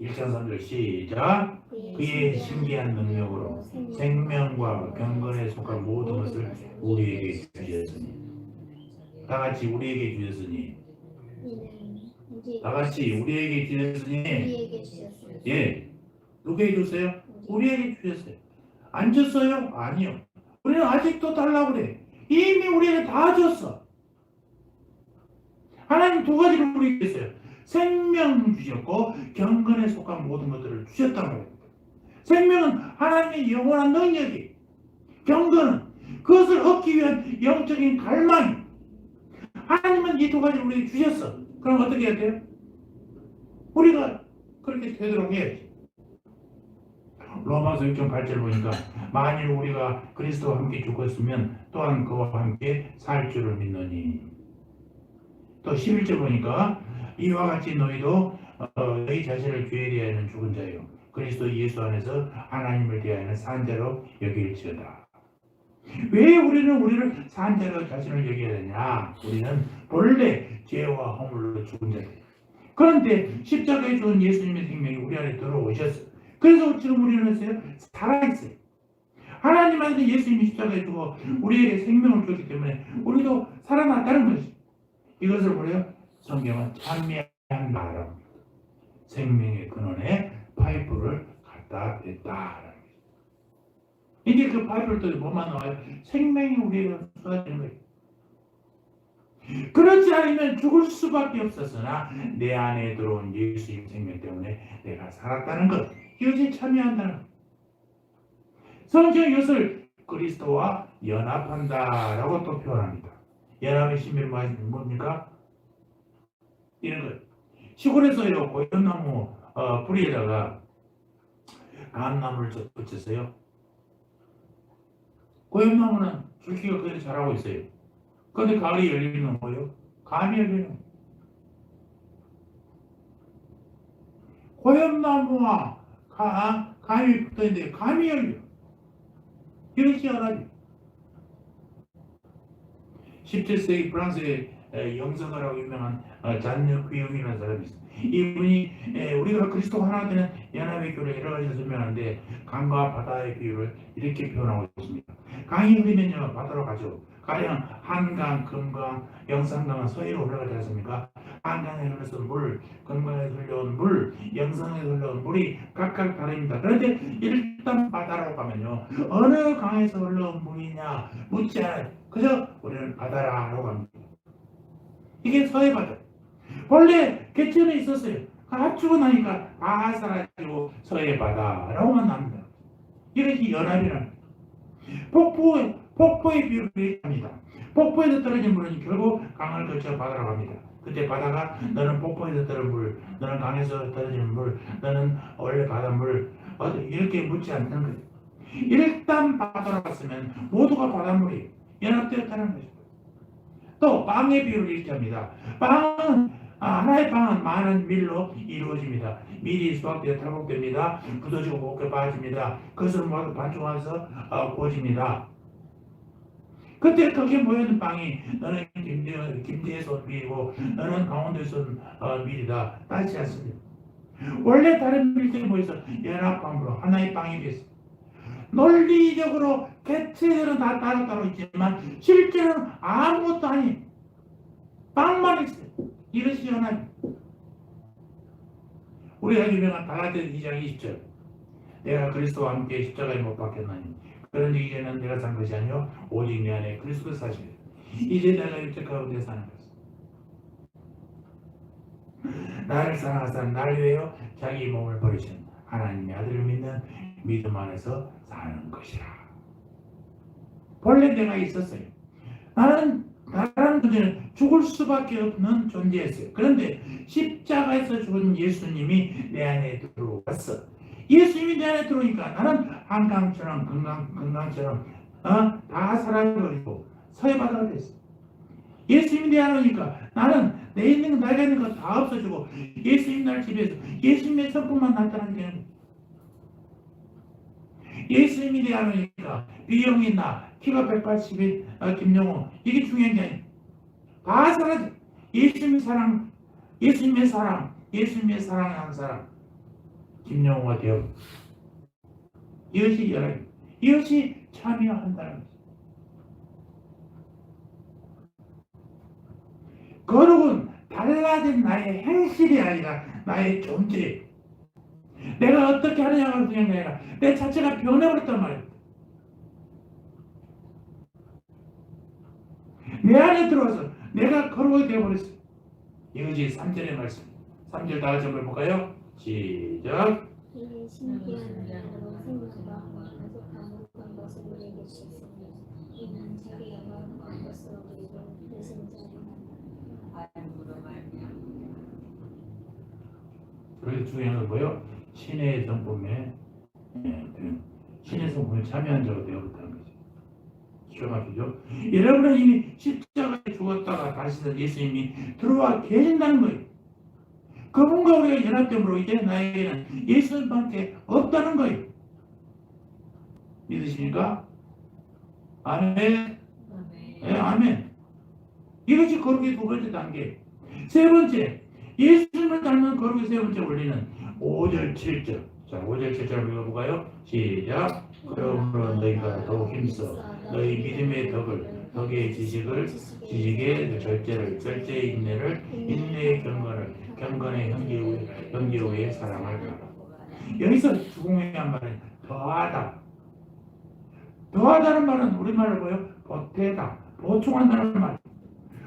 1장 3절 시작. 그의 신기한 능력으로 생명과 경건에 속한 모든 것을 우리에게 주셨으니. 다 같이 우리에게 주셨으니. 다 같이 우리에게 주셨으니. 예. 누구에게 줬어요? 우리에게 주셨어요. 안 줬어요? 아니요. 우리는 아직도 달라고 그래. 이미 우리에게 다 줬어. 하나님 두 가지를 우리에게 줬어요. 생명 주셨고 경건에 속한 모든 것들을 주셨다는 거예요. 생명은 하나님의 영원한 능력이, 경건은 그것을 얻기 위한 영적인 갈망이. 하나님은 이 두 가지를 우리에게 주셨어. 그럼 어떻게 해야 돼요? 우리가 그렇게 되도록 해야지. 로마서 6장 8절 보니까 만일 우리가 그리스도와 함께 죽었으면 또한 그와 함께 살 줄을 믿노니. 또 11절 보니까 이와 같이 너희도 너희 자신을 죄에 대하여는 죽은 자요 그리스도 예수 안에서 하나님을 대하여는 산 자로 여길지어다. 왜 우리를 산 자로 자신을 여겨야 되냐? 우리는 본래 죄와 허물로 죽은 자들. 그런데 십자가에 죽은 예수님의 생명이 우리 안에 들어오셨어요. 그래서 지금 우리는 살아있어요. 하나님 안에서 예수님이 십자가에 죽어 우리에게 생명을 줬기 때문에 우리도 살아났다는 것이. 이것을 뭐래요? 성경은 찬미한 바람, 생명의 근원에 파이프를 갖다 댔다. 이제 그 파이프를 또 뭐만 나와요? 생명이 우리에게 쏟아지는 거예요. 그렇지 않으면 죽을 수밖에 없었으나 내 안에 들어온 예수님 생명 때문에 내가 살았다는 것. 이것이 참여한다는 것. 성경은 이것을 그리스도와 연합한다라고 또 표현합니다. 연합의 신비는 뭡니까? 이런 것. 시골에서 고연나무 뿌리에다가 감나무를 붙였어요. 고연나무는 줄기가 그대로 자라고 있어요. 그런데 가을이 열리면 뭐예요? 감이 열리는 거예요. 고연나무와 감이 붙어있는데 감이 열려. 이것이 연합이에요. 17세기 프랑스의 영성가라고 유명한 잔느 귀용이라는 사람이 있어요. 이분이 우리가 그리스도 하나 되는 연합의 교를 여러 가지 설명하는데 강과 바다의 비유를 이렇게 표현하고 있습니다. 강이 흐르면요 바다로 가죠. 가령 한강, 금강, 영산강은 서해로 올라가지 않습니까? 한강에 흘러서 물, 금강에 흘러온 물, 영산에 흘러온 물이 각각 다릅니다. 그런데 일단 바다로 가면요 어느 강에서 흘러온 물이냐 묻지 않아요. 그저 우리는 바다라고 합니다. 이게 서해 바다. 원래 개천에 있었어요. 합치고 나니까 다 사라지고 서해 바다라고만 납니다. 이것이 연합이라는 폭포의 비유를 얘기합니다. 폭포에서 떨어진 물은 결국 강을 거쳐 바다로 갑니다. 그때 바다가 너는 폭포에서 떨어진 물, 너는 강에서 떨어진 물, 너는 원래 바닷물 이렇게 묻지 않는 거예요. 일단 바다로 갔으면 모두가 바닷물이에요. 연합되었다는 것이죠. 또 빵의 비유를 이렇게 합니다. 하나의 빵은 많은 밀로 이루어집니다. 밀이 수확되어 탈곡됩니다. 부서지고 곱게 빠집니다. 그것을 모두 반죽해서 구워집니다. 그때 거기에 모여있는 빵이 너는 김제에서 온 밀이고 너는 강원도에서 온 밀이다. 따지지 않습니다. 원래 다른 밀들이 모여서 연합빵으로 하나의 빵이 됐습니다. 논리적으로 개체들은 다 따로따로 있지만 실제로는 아무것도 아니에요. 빵만 있어요. 이것이 연합이에요. 우리가 유명한 갈라디아서 2장 20절 내가 그리스도와 함께 십자가에 못 박혔나니 그런데 이제는 내가 산 것이 아니요 오직 내 안에 그리스도 사시리라. 이제 내가 육체 가운데 사는 것은 나를 사랑하사 나를 위하여 자기 몸을 버리신 하나님의 아들을 믿는 믿음 안에서 사는 것이라. 본래 내가 있었어요. 나라는 존재는 죽을 수밖에 없는 존재였어요. 그런데 십자가에서 죽은 예수님이 내 안에 들어왔어. 예수님이 내 안에 들어오니까 나는 한강처럼 금강처럼 다 사라져버리고 서해바다가 됐어. 예수님이 내 안으니까 나는 내 있는 내가 있는 거 다 없어지고 예수님 날 지배해서 예수님의 성품만 나타나게 되는 거예요. 예수님이 내 안으니까 비영이 나 키가 180인 김영호 이게 중요한 게 아니에요. 다 사라져. 예수님의 사랑, 예수님의 사랑, 예수님의 사랑하는 사람 김영호가 되어 이것이 열애, 이것이 참여한다는 거죠. 거룩은 달라진 나의 행실이 아니라 나의 존재. 내가 어떻게 하느냐가 중요한 게 아니라 내 자체가 변해버렸단 말이에요. 내 안에 들어와서 내가 거룩하게 되어버렸어요. 이것이 3절의 말씀. 3절 다 같이 한번 볼까요? 시작. 이는 신기한 은혜로 생명과 계속한 모든 것을 우리에게 주셨으니 이는 자기 영광과 것으로 우리를 대신 자리하다. 그래서 중요한 건 뭐예요? 신의 성품에 신의 성품에 참여한 자가 되어버렸다는 거죠. 기가 막히죠? 여러분은 이미 십자가에 죽었다가 다시는 예수님이 들어와 계신다는 거예요. 그분과 우리가 연합됨으로 이제 나에게는 예수님밖에 없다는 거예요. 믿으십니까? 아멘. 네, 아멘. 이것이 거룩의 두 번째 단계. 세 번째, 예수님을 닮는 거룩의 세 번째 원리는 5절, 7절. 자, 5절, 7절 읽어볼까요? 시작. 그러므로 너희가 더욱 힘써 너희 믿음의 덕의 지식의 절제를, 절제의 인내를, 인내의 경건의 형제의 사랑을 가라. 여기서 중요한 말은 더하다. 더하다는 말은 우리말로 뭐예요? 보태다, 보충한다는 말.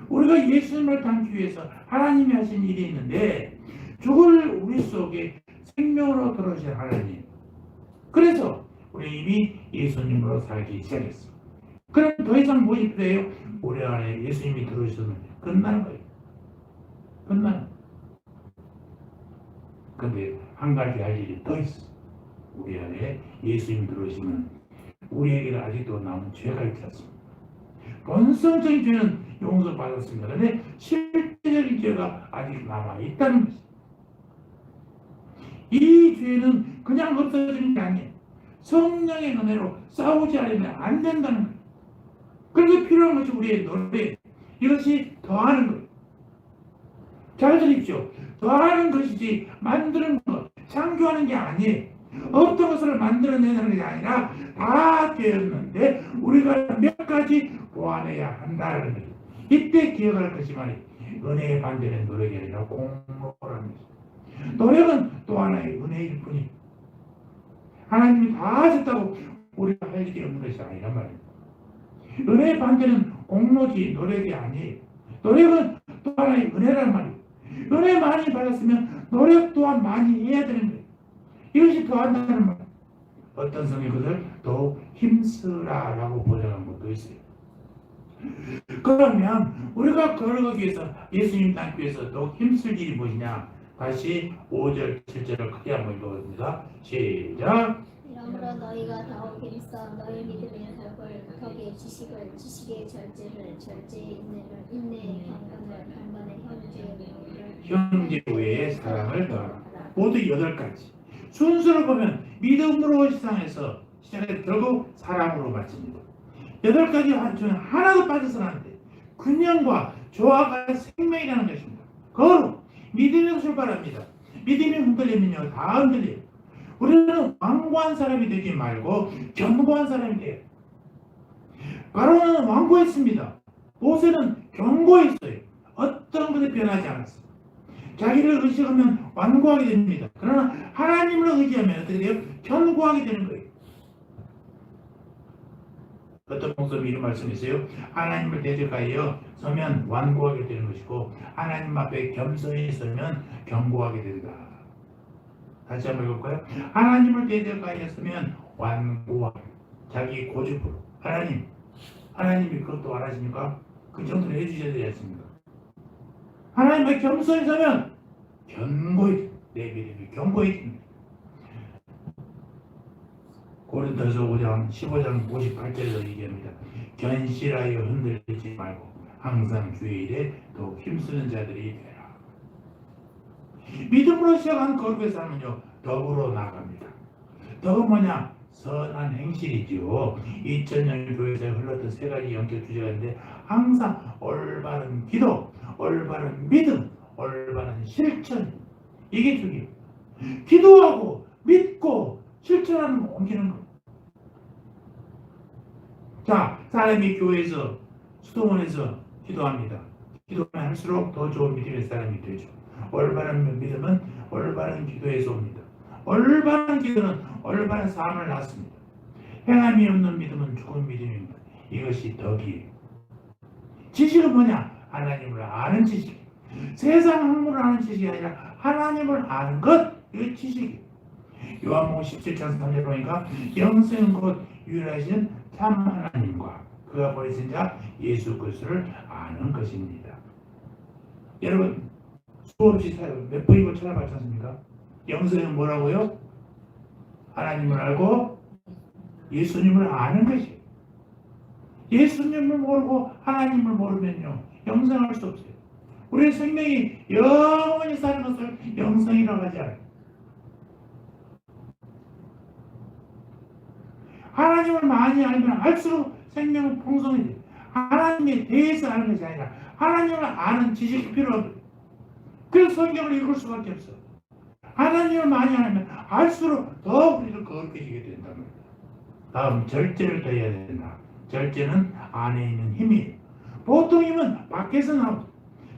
우리가 예수님을 닮기 위해서 하나님이 하신 일이 있는데 죽을 우리 속에 생명으로 들어오신 하나님. 그래서 우리 이미 예수님으로 살기 시작했어. 그럼 더 이상 무엇이 필요해요? 우리 안에 예수님이 들어오시면 끝나는 거예요. 끝나는. 근데 한 가지 할 일이 더 있어. 우리 안에 예수님이 들어오시면 우리에게는 아직도 남은 죄가 있지 않습니까? 본성적인 죄는 용서받았습니다. 그런데 실제적인 죄가 아직 남아있다는 것이죠. 이 죄는 그냥 없어지는 게 아니에요. 성령의 은혜로 싸우지 않으면 안 된다는 거예요. 그래서 필요한 것이 우리의 노래. 이것이 더하는 거예요. 잘 들으십시오. 더하는 것이지 만드는 것, 창조하는 게 아니에요. 어떤 것을 만들어내는 게 아니라 다 되었는데 우리가 몇 가지 보완해야 한다는 거예요. 이때 기억할 것이 말이에요. 은혜의 반대는 노력이 아니라 공로라는 거죠. 노력은 또 하나의 은혜일 뿐이에요. 하나님이 다 하셨다고 우리가 할 일이 없는 것이 아니란 말이에요. 은혜의 반대는 공로지 노력이 아니에요. 노력은 또 하나의 은혜란 말이에요. 은혜 많이 받았으면 노력 또한 많이 해야 되는 거예요. 이것이 더한다는 말이에요. 어떤 성이 그것을 더 힘쓰라라고 번역한 것도 있어요. 그러면 우리가 걸어가기 위해서 예수님 닮기 위해서 더 힘쓸 일이 무엇이냐? 다시 5절, 7절을 크게 한번 읽어봅니다. 시작. 이러므로 너희가 더욱 힘써 너희 믿음의 덕의 지식의 절제를, 절제의 인내를, 인내의 경건의 형제 외의 사랑을 더하라. 모두 8가지. 순서를 보면 믿음으로 시작해서 결국 사랑으로 마칩니다. 8가지 중에 하나도 빠져서는 안 돼. 균형과 조화가 생명이라는 것입니다. 거룩, 믿음에서 출발합니다. 믿음이 흔들리면요 다 흔들려요. 우리는 완고한 사람이 되지 말고 견고한 사람이 돼요. 바로는 완고했습니다. 모세는 견고했어요. 어떤 것에 변하지 않았어요. 자기를 의식하면 완고하게 됩니다. 그러나 하나님을 의지하면 어떻게 돼요? 견고하게 되는 거예요. 어떤 목사님이 이런 말씀이세요? 하나님을 대적하여 서면 완고하게 되는 것이고 하나님 앞에 겸손히 서면 견고하게 된다. 다시 한번 읽을까요? 하나님을 대적하여 서면 완고하게, 자기 고집으로. 하나님이 그것도 안 하십니까? 그 정도는 해주셔야 되지 않습니까? 하나님 앞에 겸손히 서면 견고히, 내 믿음이 견고해집니다. 고린도서 5장 15장 58절에서 얘기합니다. 견실하여 흔들리지 말고 항상 주의 일에 더욱 힘쓰는 자들이 되라. 믿음으로 시작한 거룩의 삶은요, 덕으로 나갑니다. 덕은 뭐냐? 선한 행실이지요. 2000년 교회에서 흘렀던 세 가지 영적 주제가 있는데 항상 올바른 기도, 올바른 믿음, 올바른 실천, 이게 중요해요. 기도하고 믿고 실천하는 거 옮기는 거. 자, 사람이 교회에서 수도원에서 기도합니다. 기도하면 할수록 더 좋은 믿음의 사람이 되죠. 올바른 믿음은 올바른 기도에서 옵니다. 올바른 기도는 올바른 삶을 낳습니다. 행함이 없는 믿음은 죽은 믿음입니다. 이것이 덕이에요. 지식은 뭐냐? 하나님을 아는 지식. 세상 학문을 아는 지식이 아니라 하나님을 아는 것, 이게 지식이에요. 요한복음 17장 3절 보니까 영생은 곧 유일하신 참 하나님과 그가 보내신 자 예수 그리스도를 아는 것입니다. 여러분 수없이 몇 번이고 찾아봤지 않습니까? 영생은 뭐라고요? 하나님을 알고 예수님을 아는 것이에요. 예수님을 모르고 하나님을 모르면요, 영생할 수 없어요. 우리의 생명이 영원히 사는 것을 영생이라고 하지 않아요. 하나님을 많이 알면 알수록 생명은 풍성이 돼요. 하나님에 대해서 아는 것이 아니라 하나님을 아는 지식이 필요합니다. 그래서 성경을 읽을 수밖에 없어. 하나님을 많이 알면 알수록 더 우리를 거룩해지게 된다는 거예요. 다음, 절제를 더해야 된다. 절제는 안에 있는 힘이에요. 보통 힘은 밖에서 나오죠.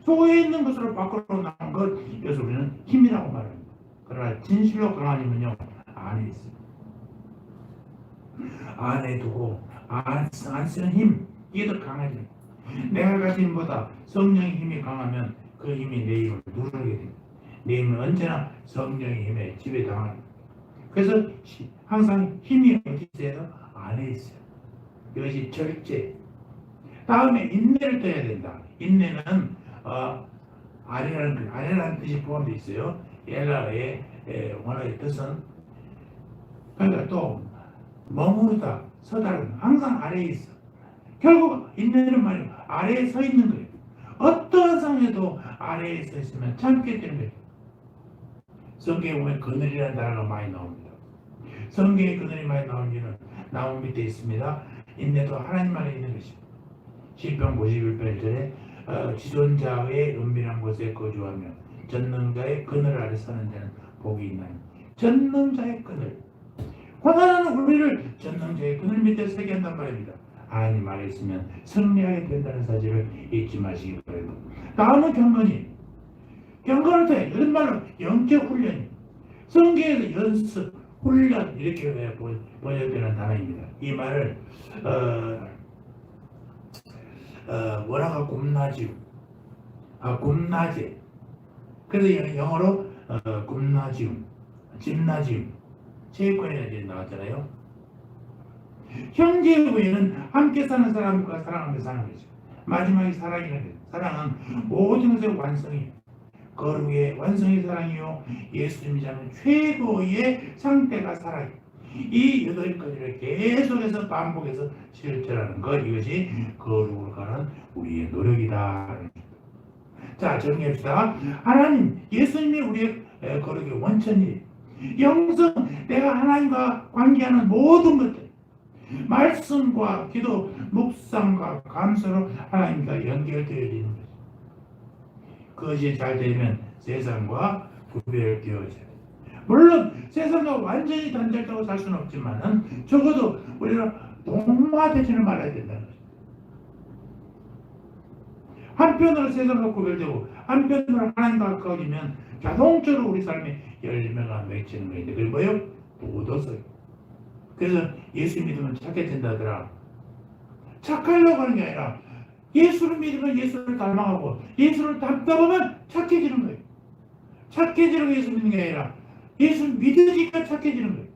속에 있는 것으로 밖으로 나온 것, 이것을 우리는 힘이라고 말합니다. 그러나 진실로 강한 힘은요, 안에 있습니다. 안에 두고 안 쓰는 힘, 이게 더 강하지. 내가 가진 힘보다 성령의 힘이 강하면 그 힘이 내 힘을 누르게 됩니다. 내 힘은 언제나 성령의 힘에 지배당합니다. 그래서 항상 힘이 어디 있어요? 안에 있어요. 이것이 절제. 다음에 인내를 떠야 된다. 인내는 아래라는 뜻이 포함되어 있어요. 엘라의 원어의 뜻은, 그러니까 또 머무르다, 서다른, 항상 아래에 있어. 결국 인내는 말이에요. 아래에 서 있는 거예요. 어떠한 상황에도 아래에 서 있으면 참게 되는 거예요. 성경에 보면 그늘이라는 단어가 많이 나옵니다. 성경에 그늘이 많이 나온 이유는 나무 밑에 있습니다. 인내도 하나님 안에 있는 것입니다. 시편 51편 1절에 지존자의 은밀한 곳에 거주하며 전능자의 그늘 아래 사는 자는 복이 있나니. 전능자의 그늘. 고난은 우리를 전능자의 그늘 밑에 서게 한단 말입니다. 하나님 안에 있으면 승리하게 된다는 사실을 잊지 마시기 바랍니다. 다음은 경건이. 경건을 통해 이런 말로 영적 훈련이. 성경에서 연습, 훈련 이렇게 번역되는 단어입니다. 이 말을 원어가 굽나지움, 굽나제. 그래서 영어로 굽나지움, 짐나지움, 체육관에 나왔잖아요. 형제의 후에는 함께 사는 사람과 사랑하며 사는 거죠. 마지막에 사랑이라는 거예요. 사랑은 모든 것의 완성이에요. 거룩의 완성의 사랑이요, 예수님이 하는 최고의 상태가 사랑이에요. 이 8가지를 계속해서 반복해서 실천하는 것, 이것이 거룩으로 가는 우리의 노력이다. 자, 정리합시다. 하나님, 예수님이 우리의 거룩의 원천이에요. 영성, 내가 하나님과 관계하는 모든 것들, 말씀과 기도, 묵상과 감사로 하나님과 연결되어 있는 것입니다. 그것이 잘 되면 세상과 구별되어져요. 물론 세상과 완전히 단절되고 살 수는 없지만 적어도 우리가 동화되지는 말아야 된다는 것입니다. 한편으로 세상과 구별되고 한편으로 하나님과 가까워지면 자동적으로 우리 삶에 열매가 맺히는 것인데, 그게 뭐예요? 도덕성. 그래서 예수 믿으면 착해진다 하더라. 착하려고 하는 게 아니라 예수를 믿으면 예수를 닮아가고 예수를 닮다 보면 착해지는 거예요. 착해지는 예수 믿는 게 아니라 예수 믿으니까 착해지는 거예요.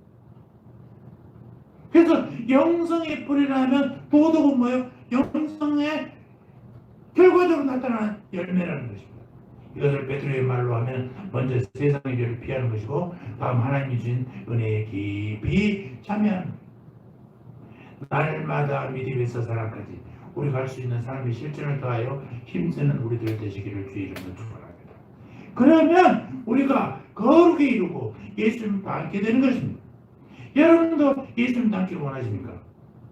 그래서 영성의 뿌리라면 도덕은 뭐예요? 영성의 결과적으로 나타나는 열매라는 것입니다. 이것을 베드로의 말로 하면 먼저 세상의 죄를 피하는 것이고 다음 하나님이 주신 은혜에 깊이 참여하는 거예요. 날마다 믿음에서 사랑까지 우리가 할 수 있는 삶의 실천을 다하여 힘쓰는 우리들 되시기를 주의 이름으로 축원합니다. 그러면 우리가 거룩히 이루고 예수님 닮게 되는 것입니다. 여러분도 예수님 닮기를 원하십니까?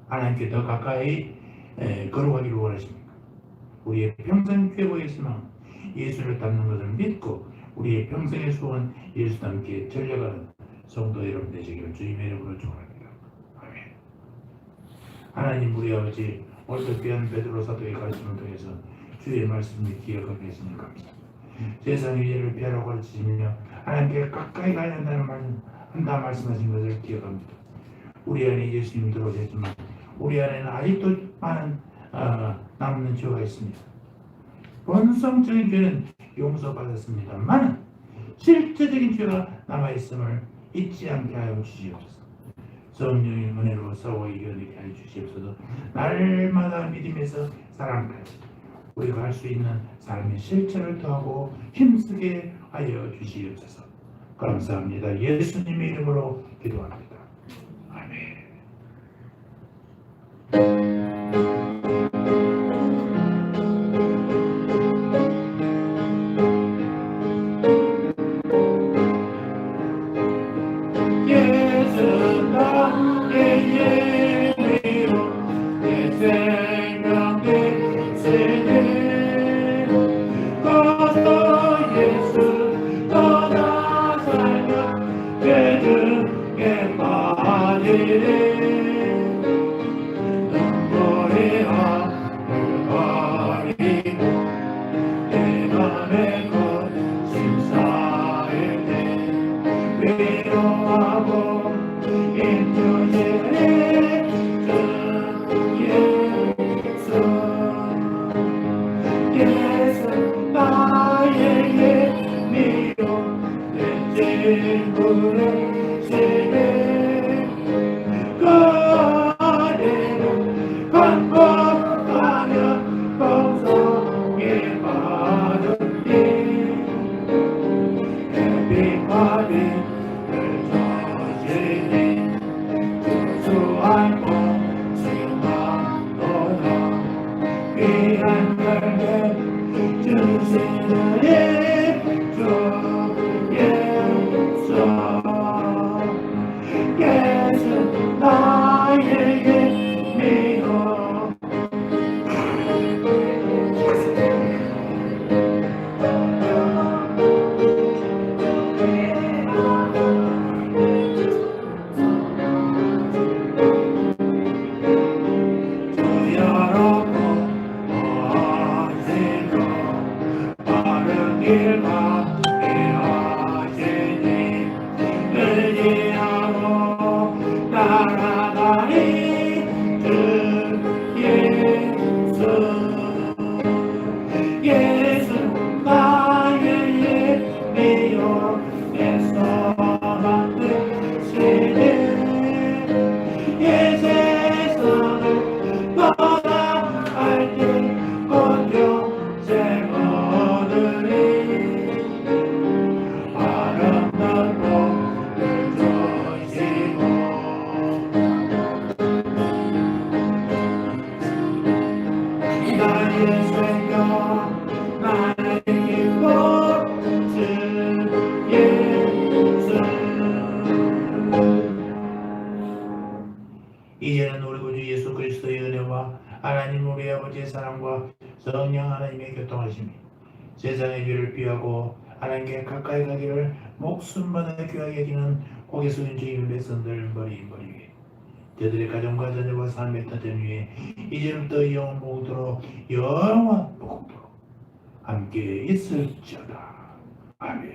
하나님께 더 가까이 걸어가기를 원하십니까? 우리의 평생 최고의 희망 예수를 닮는 것을 믿고 우리의 평생의 소원 예수 닮게 전려가는 성도 여러분 되시기를 주님의 이름으로 축원합니다. 아멘. 하나님 우리 아버지 오늘도 귀한 베드로 사도의 가르침을 통해서 주의 말씀을 기억하게 해주시니 감사합니다. 세상의 일을 피하라고 가르치시며 하나님께 가까이 가야 한다 말씀하신 것을 기억합니다. 우리 안에 예수님 들어오셨지만 우리 안에는 아직도 많은 남는 죄가 있습니다. 본성적인 죄는 용서받았습니다만 실제적인 죄가 남아있음을 잊지 않게 하여 주시옵소서. 성령의 은혜로 싸워 이겨내게 하여 주시옵소서. 날마다 믿음에서 사랑까지 우리가 할 수 있는 삶의 실천을 더하고 힘쓰게 하여 주시옵소서. 감사합니다. 예수님의 이름으로 기도합니다. 아멘. 이제는 우리 구주 예수 그리스도의 은혜와 하나님 우리 아버지의 사랑과 성령 하나님의 교통하심이 세상의 죄를 피하고 하나님께 가까이 가기를 목숨만을 귀하게 여기는 고개 숙인 주님의 백성들 머리 위에 저들의 가정과 자녀와 삶의 터전 위에 이제부터 영원 모도록 영원 복도록 함께 있을지어다. 아멘.